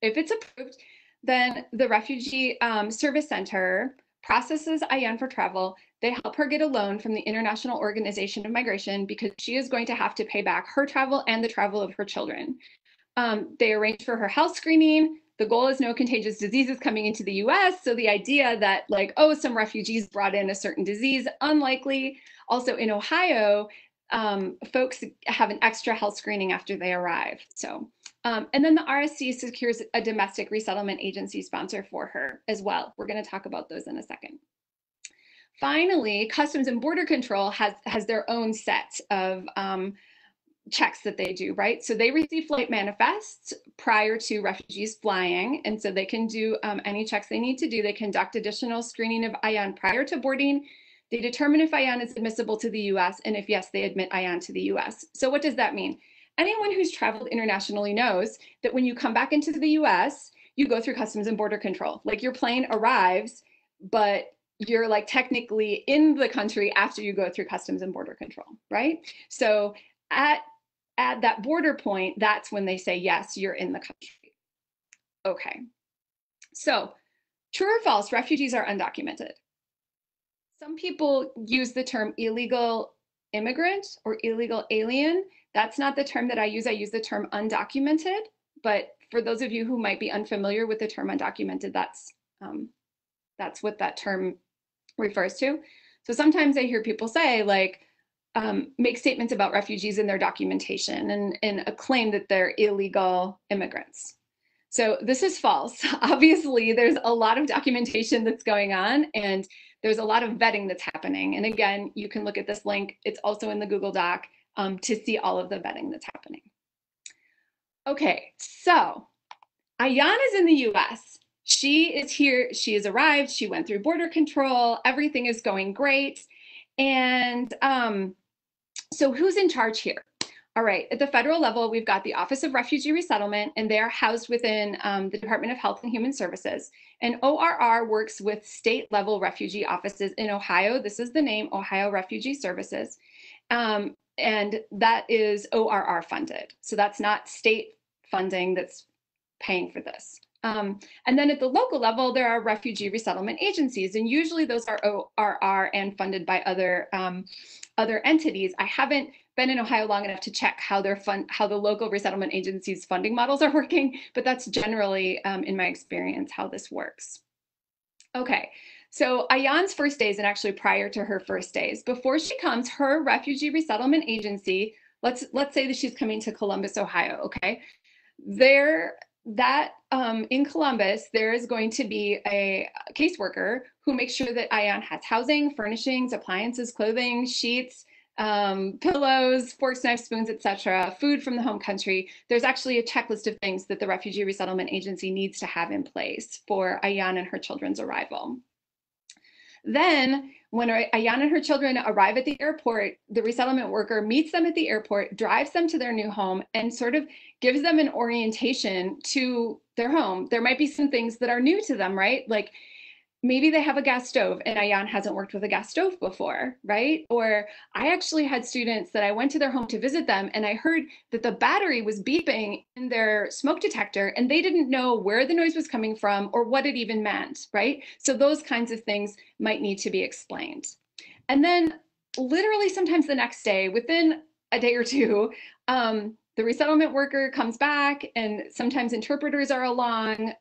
If it's approved, then the Refugee Service Center processes Ayan for travel. They help her get a loan from the International Organization of Migration because she is going to have to pay back her travel and the travel of her children. They arrange for her health screening. The goal is no contagious diseases coming into the US. So the idea that like, oh, some refugees brought in a certain disease, unlikely. Also in Ohio, folks have an extra health screening after they arrive. So, and then the RSC secures a domestic resettlement agency sponsor for her as well. We're going to talk about those in a second. Finally, Customs and Border Control has their own set of checks that they do, right? So they receive flight manifests prior to refugees flying, and so they can do any checks they need to do. They conduct additional screening of Ayan prior to boarding. They determine if Ayan is admissible to the US, and if yes, they admit Ayan to the US. So what does that mean? Anyone who's traveled internationally knows that when you come back into the US, you go through Customs and Border Control. Like your plane arrives, but you're like technically in the country after you go through Customs and Border Control, right? So at that border point, that's when they say, yes, you're in the country. Okay, so true or false, refugees are undocumented. Some people use the term illegal immigrant or illegal alien. That's not the term that I use the term undocumented, but for those of you who might be unfamiliar with the term undocumented, that's what that term refers to. So sometimes I hear people say like, make statements about refugees in their documentation and claim that they're illegal immigrants. So this is false. Obviously, there's a lot of documentation that's going on, and there's a lot of vetting that's happening. And again, you can look at this link. It's also in the Google Doc to see all of the vetting that's happening. Okay, so Ayan is in the US. She is here. She has arrived. She went through border control. Everything is going great. And so who's in charge here? All right, at the federal level, we've got the Office of Refugee Resettlement, and they are housed within the Department of Health and Human Services. And ORR works with state-level refugee offices in Ohio. This is the name, Ohio Refugee Services. And that is ORR funded. So that's not state funding that's paying for this. And then at the local level, there are refugee resettlement agencies, and usually those are ORR and funded by other entities. I haven't been in Ohio long enough to check how the local resettlement agencies' funding models are working, but that's generally, in my experience, how this works. Okay, so Ayan's first days, and actually prior to her first days, before she comes, her refugee resettlement agency, let's say that she's coming to Columbus, Ohio, okay? In Columbus, there is going to be a caseworker who makes sure that Ayan has housing, furnishings, appliances, clothing, sheets, pillows, forks, knives, spoons, etc., food from the home country. There's actually a checklist of things that the Refugee Resettlement Agency needs to have in place for Ayan and her children's arrival. Then, when Ayan and her children arrive at the airport, the resettlement worker meets them at the airport, drives them to their new home, and sort of gives them an orientation to their home. There might be some things that are new to them, right? Like maybe they have a gas stove and Ayan hasn't worked with a gas stove before, right? Or I actually had students that I went to their home to visit them and I heard that the battery was beeping in their smoke detector and they didn't know where the noise was coming from or what it even meant, right? So those kinds of things might need to be explained. And then literally sometimes the next day, within a day or two, the resettlement worker comes back and sometimes interpreters are along,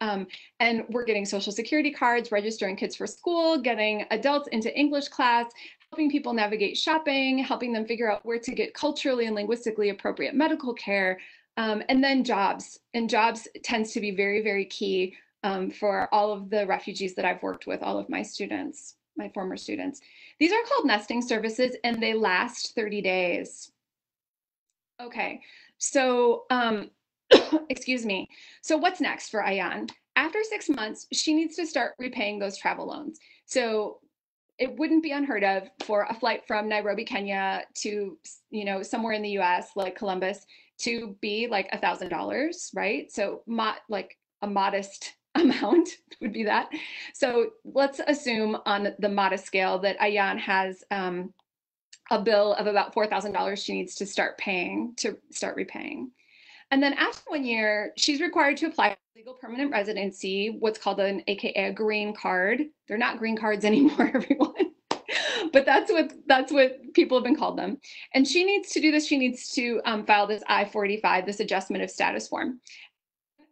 and we're getting social security cards, registering kids for school, getting adults into English class, helping people navigate shopping, helping them figure out where to get culturally and linguistically appropriate medical care, and then jobs. And jobs tends to be very, very key for all of the refugees that I've worked with, all of my students, my former students. These are called nesting services and they last 30 days. Okay, so, excuse me. So what's next for Ayan? After 6 months, she needs to start repaying those travel loans. So it wouldn't be unheard of for a flight from Nairobi, Kenya to, somewhere in the US, like Columbus, to be like $1,000, right? So like a modest amount would be that. So let's assume on the modest scale that Ayan has a bill of about $4,000 she needs to start repaying. And then after 1 year, she's required to apply for legal permanent residency, what's called an AKA a green card. They're not green cards anymore, everyone. But that's what people have been called them. And she needs to do this. She needs to file this I-45, this adjustment of status form.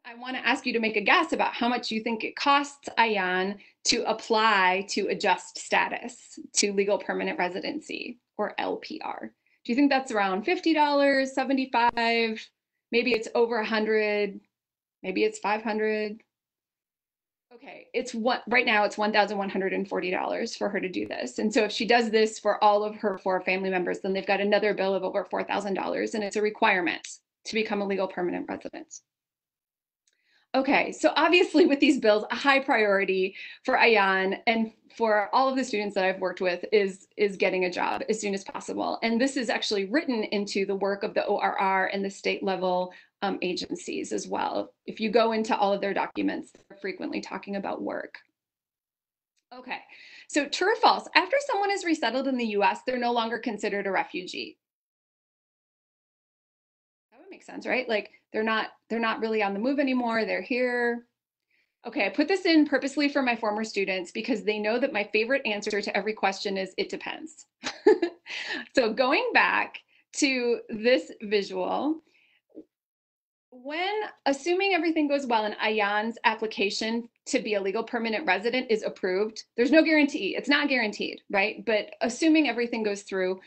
I want to ask you to make a guess about how much you think it costs Ayan to apply to adjust status to legal permanent residency, or LPR. Do you think that's around $50, $75? Maybe it's over $100, maybe it's $500. Okay, right now it's $1,140 for her to do this. And so if she does this for all of her 4 family members, then they've got another bill of over $4,000, and it's a requirement to become a legal permanent resident. Okay, so obviously with these bills, a high priority for Ayan and for all of the students that I've worked with is getting a job as soon as possible. And this is actually written into the work of the ORR and the state level agencies as well. If you go into all of their documents, they're frequently talking about work. Okay, so true or false, after someone is resettled in the US, they're no longer considered a refugee. That would make sense, right? Like they're not really on the move anymore. They're here. Okay, I put this in purposely for my former students because they know that my favorite answer to every question is it depends. So going back to this visual, when assuming everything goes well and Ayan's application to be a legal permanent resident is approved, there's no guarantee. It's not guaranteed, right? But assuming everything goes through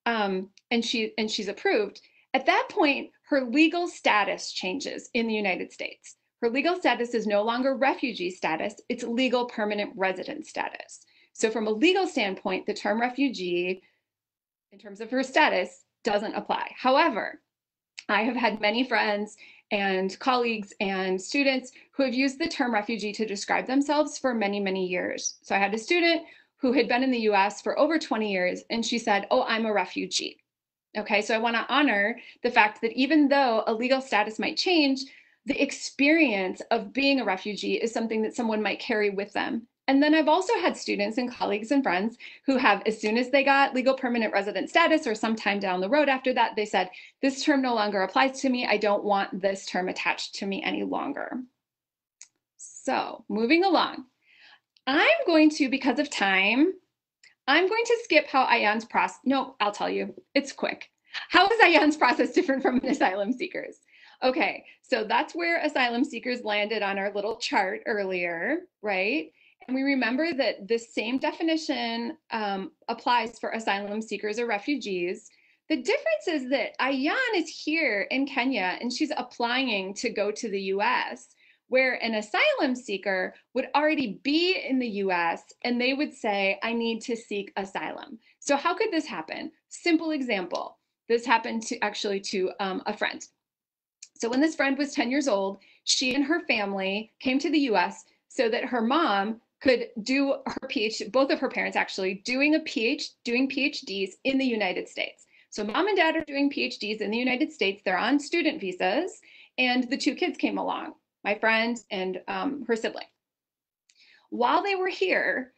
and she's approved, at that point, her legal status changes in the United States. Her legal status is no longer refugee status, it's legal permanent resident status. So from a legal standpoint, the term refugee, in terms of her status, doesn't apply. However, I have had many friends and colleagues and students who have used the term refugee to describe themselves for many, many years. So I had a student who had been in the US for over 20 years, and she said, "Oh, I'm a refugee." Okay, so I want to honor the fact that even though a legal status might change, the experience of being a refugee is something that someone might carry with them. And then I've also had students and colleagues and friends who have, as soon as they got legal permanent resident status or sometime down the road after that, they said, "This term no longer applies to me. I don't want this term attached to me any longer." So moving along, I'm going to, because of time, I'm going to skip how Ayan's process, no, I'll tell you, it's quick. How is Ayan's process different from an asylum seeker's? Okay, so that's where asylum seekers landed on our little chart earlier, right? And we remember that this same definition applies for asylum seekers or refugees. The difference is that Ayan is here in Kenya and she's applying to go to the US, where an asylum seeker would already be in the US and they would say, "I need to seek asylum." So how could this happen? Simple example. This happened to a friend. So when this friend was 10 years old, she and her family came to the US so that her mom could do her PhD, both of her parents actually, doing PhDs in the United States. So mom and dad are doing PhDs in the United States. They're on student visas, and the two kids came along, my friend and her sibling. While they were here,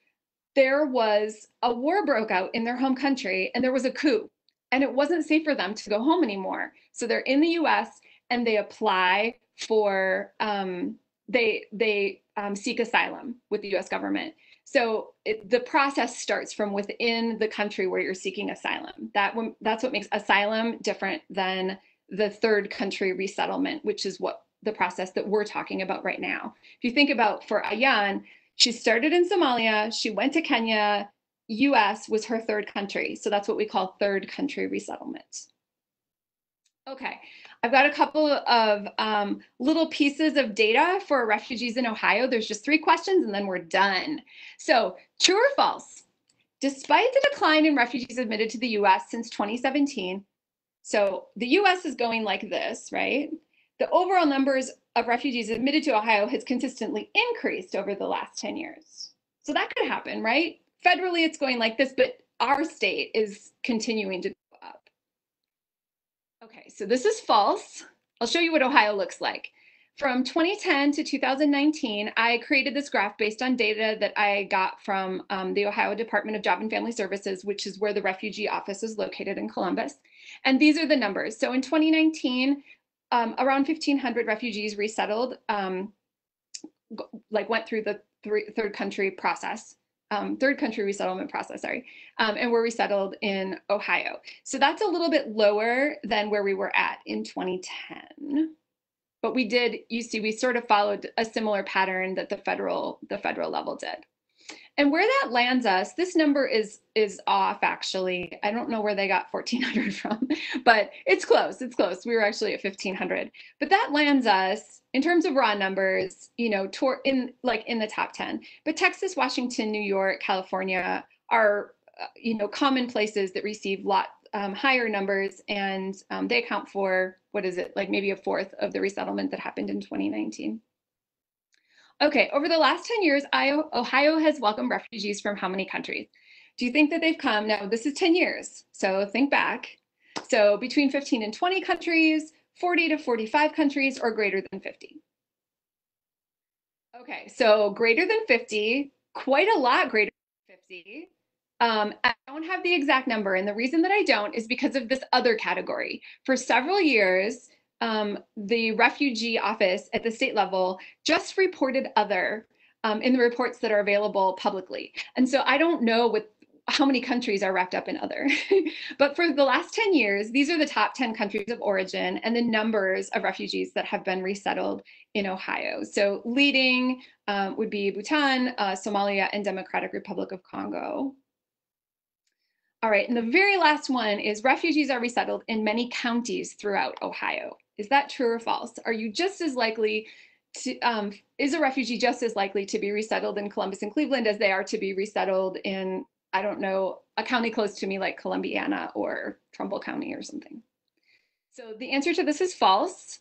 there was a war broke out in their home country and there was a coup, and it wasn't safe for them to go home anymore. So they're in the US and they apply for, they seek asylum with the US government. So the process starts from within the country where you're seeking asylum. That's what makes asylum different than the third country resettlement, which is what the process that we're talking about right now. If you think about for Ayan, she started in Somalia, she went to Kenya, US was her third country. So that's what we call third country resettlement. Okay, I've got a couple of little pieces of data for refugees in Ohio. There's just 3 questions and then we're done. So true or false? Despite the decline in refugees admitted to the US since 2017, so the US is going like this, right? The overall numbers of refugees admitted to Ohio has consistently increased over the last 10 years. So that could happen, right? Federally, it's going like this, but our state is continuing to go up. Okay, so this is false. I'll show you what Ohio looks like. From 2010 to 2019, I created this graph based on data that I got from the Ohio Department of Job and Family Services, which is where the refugee office is located in Columbus. And these are the numbers. So in 2019, around 1,500 refugees resettled, went through the third country process, third country resettlement process, sorry, and were resettled in Ohio. So that's a little bit lower than where we were at in 2010. But we did, you see, we sort of followed a similar pattern that the federal level did. And where that lands us, this number is off, actually. I don't know where they got 1,400 from, but it's close. It's close. We were actually at 1,500. But that lands us, in terms of raw numbers, you know, in the top 10. But Texas, Washington, New York, California are, common places that receive higher numbers, and they account for, what is it, like maybe a fourth of the resettlement that happened in 2019. Okay, over the last 10 years, Ohio has welcomed refugees from how many countries? Do you think that they've come? Now, this is 10 years, so think back. So between 15 and 20 countries, 40 to 45 countries, or greater than 50? Okay, so greater than 50, quite a lot greater than 50. I don't have the exact number, and the reason that I don't is because of this other category. For several years, the refugee office at the state level just reported other in the reports that are available publicly. And so I don't know how many countries are wrapped up in other. But for the last 10 years, these are the top 10 countries of origin and the numbers of refugees that have been resettled in Ohio. So leading would be Bhutan, Somalia, and Democratic Republic of Congo. All right, and the very last one is refugees are resettled in many counties throughout Ohio. Is that true or false? Are you just as likely to, is a refugee just as likely to be resettled in Columbus and Cleveland as they are to be resettled in, I don't know, a county close to me like Columbiana or Trumbull County or something? So the answer to this is false.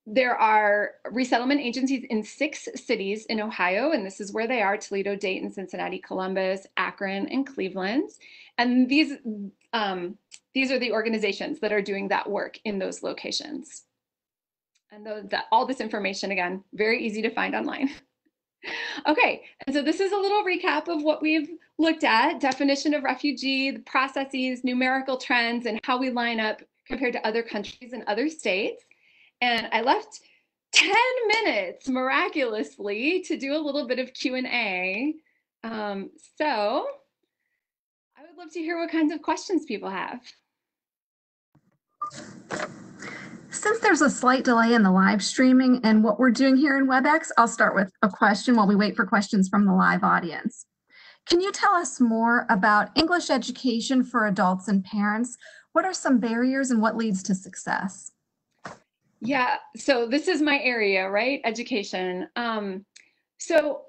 There are resettlement agencies in 6 cities in Ohio, and this is where they are: Toledo, Dayton, Cincinnati, Columbus, Akron, and Cleveland. And these are the organizations that are doing that work in those locations. And all this information, again, very easy to find online. Okay, and so this is a little recap of what we've looked at: definition of refugee, the processes, numerical trends, and how we line up compared to other countries and other states. And I left 10 minutes miraculously to do a little bit of Q&A. So I would love to hear what kinds of questions people have. Since there's a slight delay in the live streaming and what we're doing here in WebEx, I'll start with a question while we wait for questions from the live audience. Can you tell us more about English education for adults and parents? What are some barriers and what leads to success? Yeah, so this is my area, right? Education. So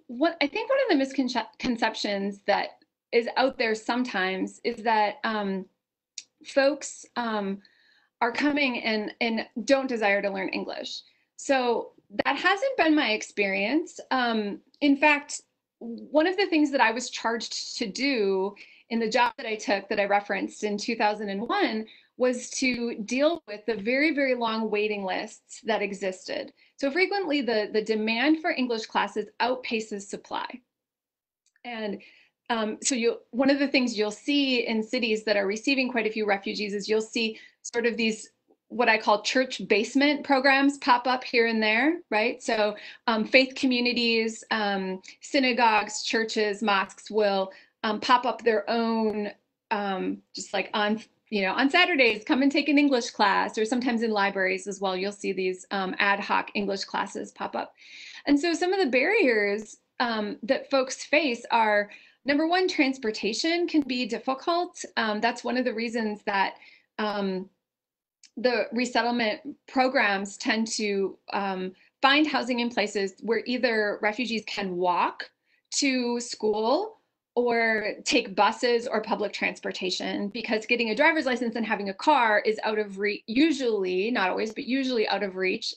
what I think one of the misconceptions that is out there sometimes is that folks are coming and don't desire to learn English. So that hasn't been my experience. In fact, one of the things that I was charged to do in the job that I took, that I referenced in 2001, was to deal with the very, very long waiting lists that existed. So frequently the demand for English classes outpaces supply. And one of the things you'll see in cities that are receiving quite a few refugees is you'll see sort of these, what I call church basement programs, pop up here and there, right? So faith communities, synagogues, churches, mosques will pop up their own, just like on Saturdays, come and take an English class, or sometimes in libraries as well, you'll see these ad hoc English classes pop up. And so some of the barriers that folks face are, number one, transportation can be difficult. That's one of the reasons that the resettlement programs tend to find housing in places where either refugees can walk to school or take buses or public transportation, because getting a driver's license and having a car is out of reach, usually, not always, but usually out of reach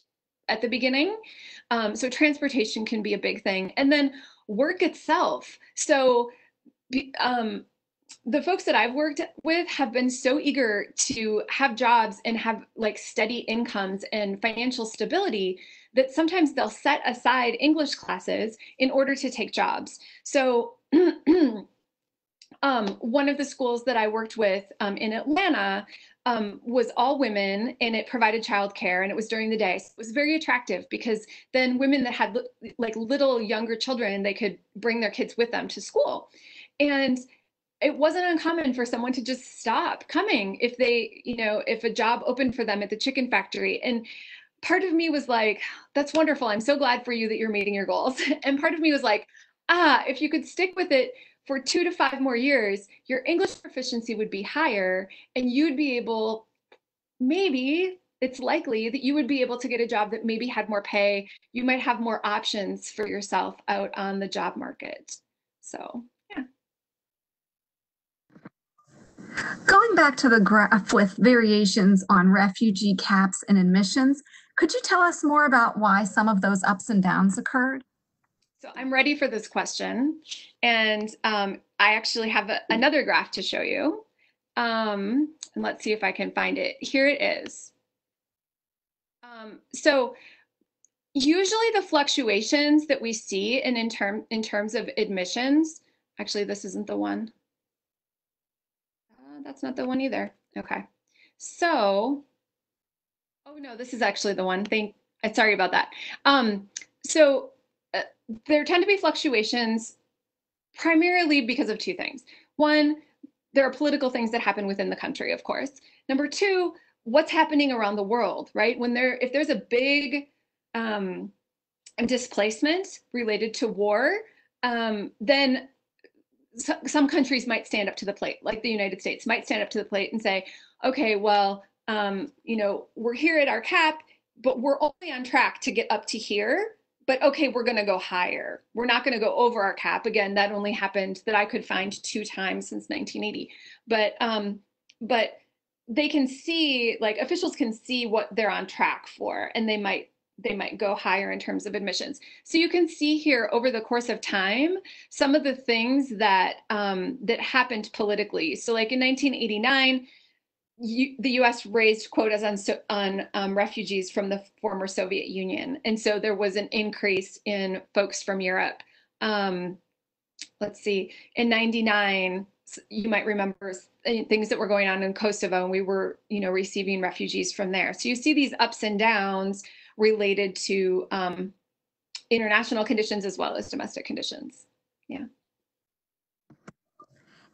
at the beginning. So transportation can be a big thing. And then work itself. So the folks that I've worked with have been so eager to have jobs and have like steady incomes and financial stability that sometimes they'll set aside English classes in order to take jobs. So one of the schools that I worked with in Atlanta was all women, and it provided childcare, and it was during the day. So it was very attractive because then women that had like little younger children, they could bring their kids with them to school. And it wasn't uncommon for someone to just stop coming if if a job opened for them at the chicken factory. And part of me was like, that's wonderful. I'm so glad for you that you're meeting your goals. And part of me was like, if you could stick with it for 2 to 5 more years, your English proficiency would be higher, and you'd be able, maybe it's likely that you would be able to get a job that maybe had more pay. You might have more options for yourself out on the job market. So, yeah. Going back to the graph with variations on refugee caps and admissions, could you tell us more about why some of those ups and downs occurred? So I'm ready for this question. And I actually have another graph to show you. And let's see if I can find it. Here it is. So usually the fluctuations that we see in terms of admissions, actually, this isn't the one. That's not the one either. Okay. So, oh no, this is actually the one. Sorry about that. So there tend to be fluctuations primarily because of 2 things. One, there are political things that happen within the country, of course. Number 2, what's happening around the world, right? If there's a big displacement related to war, then some countries might stand up to the plate, like the United States might stand up to the plate and say, okay, well, we're here at our cap, but we're only on track to get up to here. But okay, we're going to go higher. We're not going to go over our cap. Again, that only happened, that I could find, 2 times since 1980. But they can see, like officials can see what they're on track for, and they might go higher in terms of admissions. So you can see here over the course of time some of the things that that happened politically. So like in 1989, the U.S. raised quotas on refugees from the former Soviet Union, and so there was an increase in folks from Europe. Um, let's see, in 99, you might remember things that were going on in Kosovo, and we were, receiving refugees from there. So you see these ups and downs related to international conditions as well as domestic conditions. Yeah.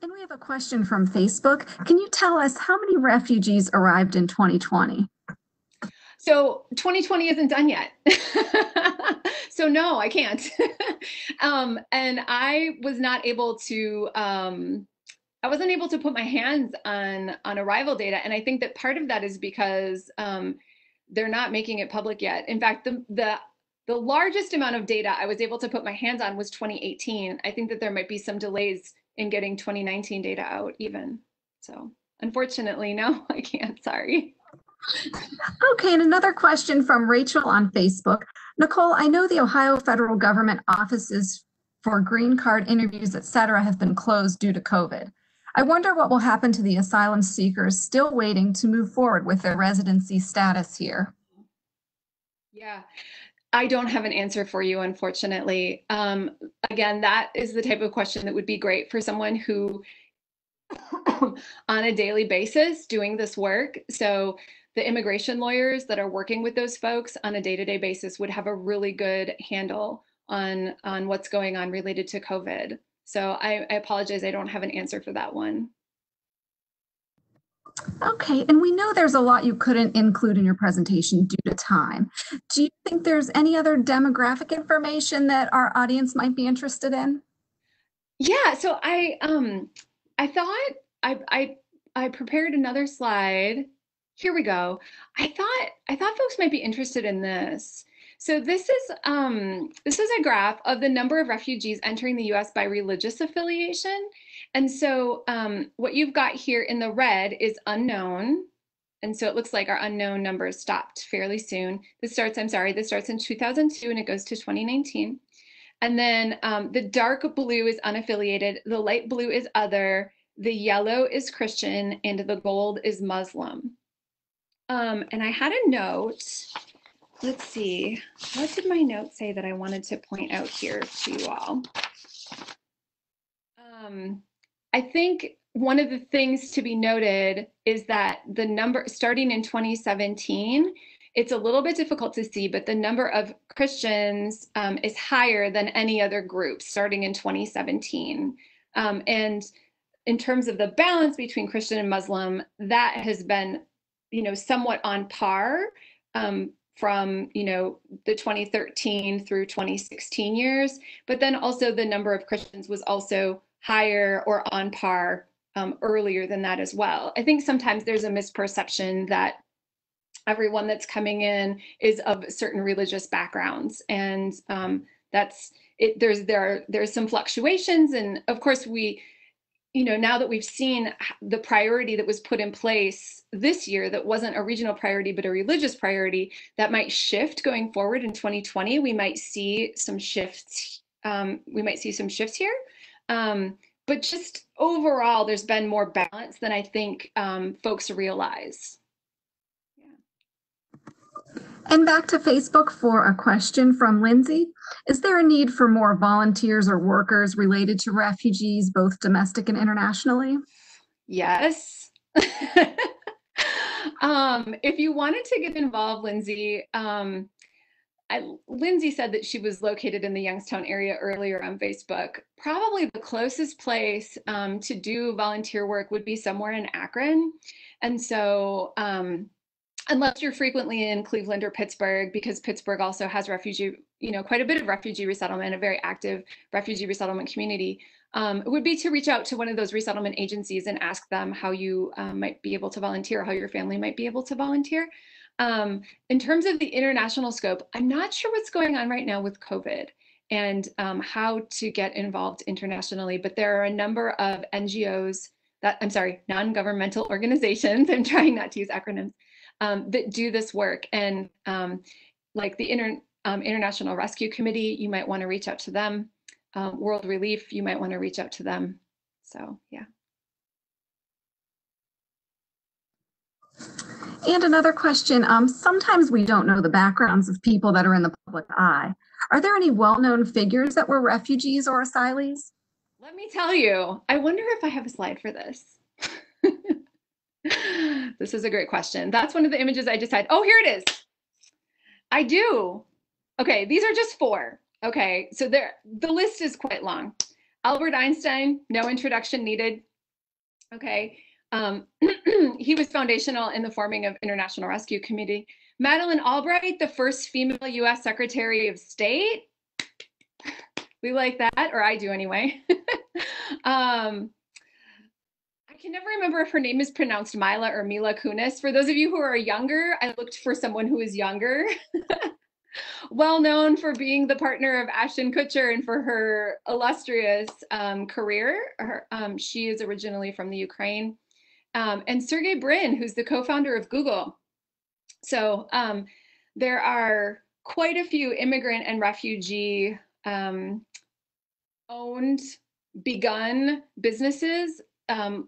And we have a question from Facebook. Can you tell us how many refugees arrived in 2020? So 2020 isn't done yet. So no, I can't. And I was not able to, I wasn't able to put my hands on arrival data. And I think that part of that is because they're not making it public yet. In fact, the largest amount of data I was able to put my hands on was 2018. I think that there might be some delays in getting 2019 data out even. So unfortunately, no, I can't, sorry. Okay, and another question from Rachel on Facebook. Nicole, I know the Ohio federal government offices for green card interviews, et cetera, have been closed due to COVID. I wonder what will happen to the asylum seekers still waiting to move forward with their residency status here. Yeah, I don't have an answer for you, unfortunately. Again, that is the type of question that would be great for someone who on a daily basis doing this work. So the immigration lawyers that are working with those folks on a day-to-day basis would have a really good handle on what's going on related to COVID. So I apologize, I don't have an answer for that one. Okay, and we know there's a lot you couldn't include in your presentation due to time. Do you think there's any other demographic information that our audience might be interested in? Yeah, so I thought I prepared another slide. Here we go. I thought folks might be interested in this. So this is a graph of the number of refugees entering the US by religious affiliation. And so what you've got here in the red is unknown. And so it looks like our unknown numbers stopped fairly soon. This starts in 2002 and it goes to 2019. And then the dark blue is unaffiliated, the light blue is other, the yellow is Christian, and the gold is Muslim. And I had a note. Let's see, what did my note say that I wanted to point out here to you all? I think one of the things to be noted is that the number starting in 2017, it's a little bit difficult to see, but the number of Christians is higher than any other group starting in 2017. And in terms of the balance between Christian and Muslim, that has been, somewhat on par from, the 2013 through 2016 years. But then also the number of Christians was also higher or on par earlier than that as well. I think sometimes there's a misperception that everyone that's coming in is of certain religious backgrounds, and that's it. There's some fluctuations, and of course we, now that we've seen the priority that was put in place this year, that wasn't a regional priority but a religious priority, that might shift going forward in 2020. We might see some shifts. Here. But just overall, there's been more balance than I think folks realize. And back to Facebook for a question from Lindsay. Is there a need for more volunteers or workers related to refugees, both domestic and internationally? Yes. If you wanted to get involved, Lindsay, Lindsay said that she was located in the Youngstown area earlier on Facebook. Probably the closest place to do volunteer work would be somewhere in Akron. And so unless you're frequently in Cleveland or Pittsburgh, because Pittsburgh also has quite a bit of refugee resettlement, a very active refugee resettlement community, it would be to reach out to one of those resettlement agencies and ask them how you might be able to volunteer, how your family might be able to volunteer. In terms of the international scope, I'm not sure what's going on right now with COVID and how to get involved internationally, but there are a number of NGOs I'm sorry, non-governmental organizations, I'm trying not to use acronyms, that do this work. And like the International Rescue Committee, you might want to reach out to them. World Relief, you might want to reach out to them. So, yeah. And another question, sometimes we don't know the backgrounds of people that are in the public eye. Are there any well-known figures that were refugees or asylees? Let me tell you, I wonder if I have a slide for this. This is a great question. That's one of the images I just had. Oh, here it is. I do. Okay, these are just 4. Okay, so the list is quite long. Albert Einstein, no introduction needed. Okay, he was foundational in the forming of International Rescue Committee. Madeleine Albright, the first female U.S. Secretary of State. We like that, or I do anyway. I can never remember if her name is pronounced Mila or Mila Kunis. For those of you who are younger, I looked for someone who is younger. Well known for being the partner of Ashton Kutcher and for her illustrious career. She is originally from the Ukraine. And Sergey Brin, who's the co-founder of Google. So there are quite a few immigrant and refugee owned, begun businesses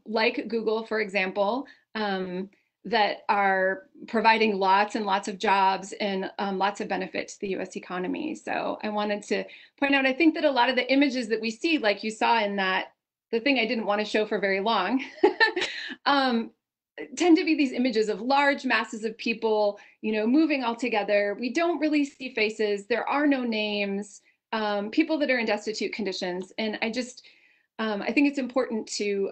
like Google, for example, that are providing lots and lots of jobs and lots of benefit to the US economy. So I wanted to point out, I think that a lot of the images that we see, like you saw in that, the thing I didn't want to show for very long, tend to be these images of large masses of people, you know, moving all together. We don't really see faces. There are no names, people that are in destitute conditions. And I think it's important to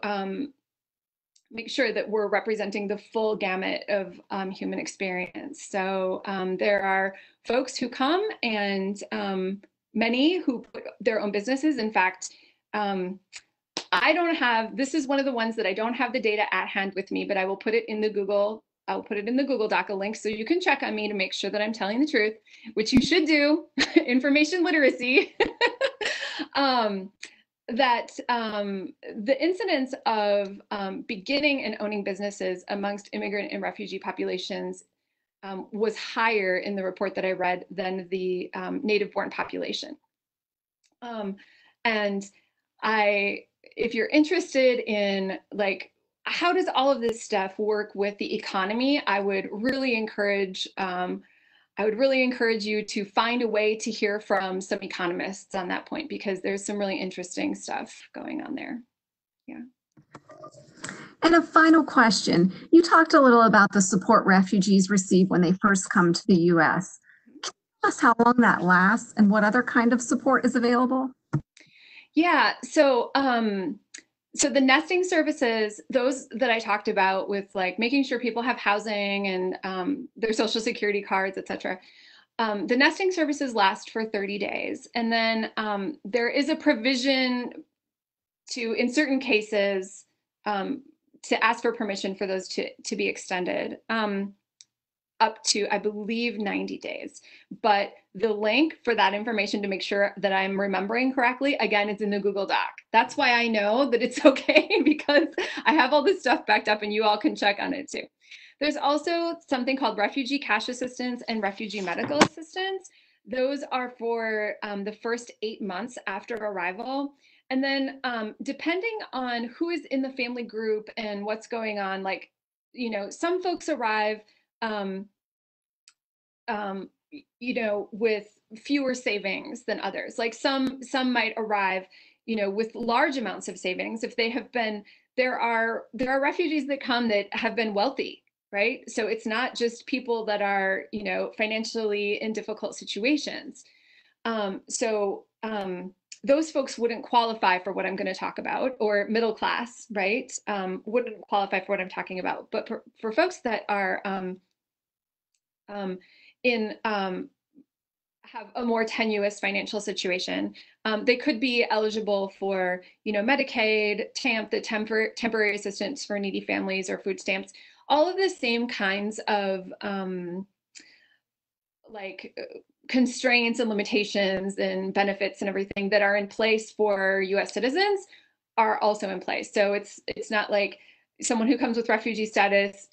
make sure that we're representing the full gamut of human experience. So there are folks who come and many who put their own businesses. In fact, this is one of the ones that I don't have the data at hand with me, but I will put it in the Google, I'll put it in the Google Doc, a link, so you can check on me to make sure that I'm telling the truth, which you should do, information literacy. That the incidence of beginning and owning businesses amongst immigrant and refugee populations was higher in the report that I read than the native-born population. And if you're interested in like, how does all of this stuff work with the economy, I would really encourage you to find a way to hear from some economists on that point, because there's some really interesting stuff going on there. Yeah. And a final question. You talked a little about the support refugees receive when they first come to the U.S. Can you tell us how long that lasts and what other kind of support is available? Yeah, so the nesting services, those that I talked about with like making sure people have housing and their social security cards, et cetera, the nesting services last for 30 days. And then there is a provision to, in certain cases, to ask for permission for those to be extended up to, I believe, 90 days. But the link for that information to make sure that I'm remembering correctly, again, it's in the Google Doc. That's why I know that it's okay, because I have all this stuff backed up and you all can check on it too. There's also something called refugee cash assistance and refugee medical assistance. Those are for the first 8 months after arrival. And then depending on who is in the family group and what's going on, like, you know, some folks arrive you know, with fewer savings than others. Like some might arrive, you know, with large amounts of savings. If they have been, there are refugees that come that have been wealthy, right? So it's not just people that are, you know, financially in difficult situations. Those folks wouldn't qualify for what I'm going to talk about, or middle class, right? Wouldn't qualify for what I'm talking about. But for folks that are have a more tenuous financial situation, they could be eligible for, you know, Medicaid, TAMP, the temporary assistance for needy families, or food stamps, all of the same kinds of constraints and limitations and benefits and everything that are in place for US citizens are also in place. So it's not like someone who comes with refugee status,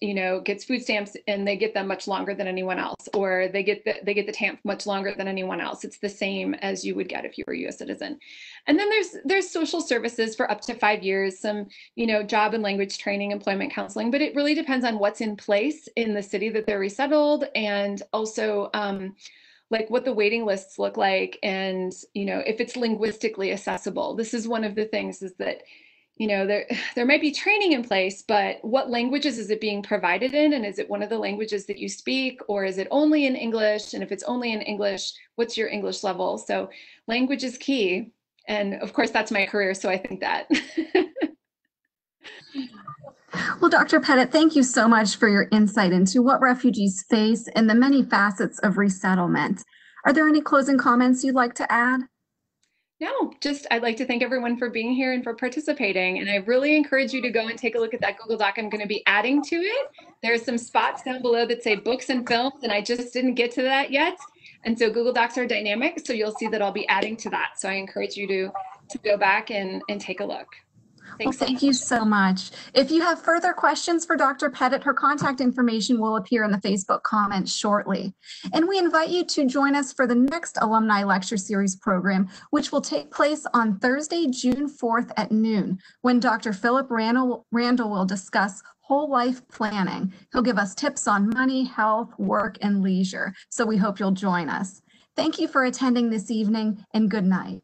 gets food stamps and they get them much longer than anyone else, or they get the TAMP much longer than anyone else. It's the same as you would get if you were a U.S. citizen. And then there's social services for up to 5 years, some job and language training, employment counseling, but it really depends on what's in place in the city that they're resettled, and also like what the waiting lists look like, and if it's linguistically accessible. This is one of the things, is that there might be training in place, but what languages is it being provided in? And is it one of the languages that you speak, or is it only in English? And if it's only in English, what's your English level? So language is key. And of course, that's my career, so I think that. Well, Dr. Pettitt, thank you so much for your insight into what refugees face and the many facets of resettlement. Are there any closing comments you'd like to add? No, just I'd like to thank everyone for being here and for participating. And I really encourage you to go and take a look at that Google Doc I'm going to be adding to it. There's some spots down below that say books and films, and I just didn't get to that yet. And so Google Docs are dynamic, so you'll see that I'll be adding to that. So I encourage you to go back and take a look. Thanks. Well, thank you so much. If you have further questions for Dr. Pettitt, her contact information will appear in the Facebook comments shortly. And we invite you to join us for the next Alumni Lecture Series program, which will take place on Thursday, June 4th at noon, when Dr. Philip Randall will discuss whole life planning. He'll give us tips on money, health, work, and leisure. So we hope you'll join us. Thank you for attending this evening, and good night.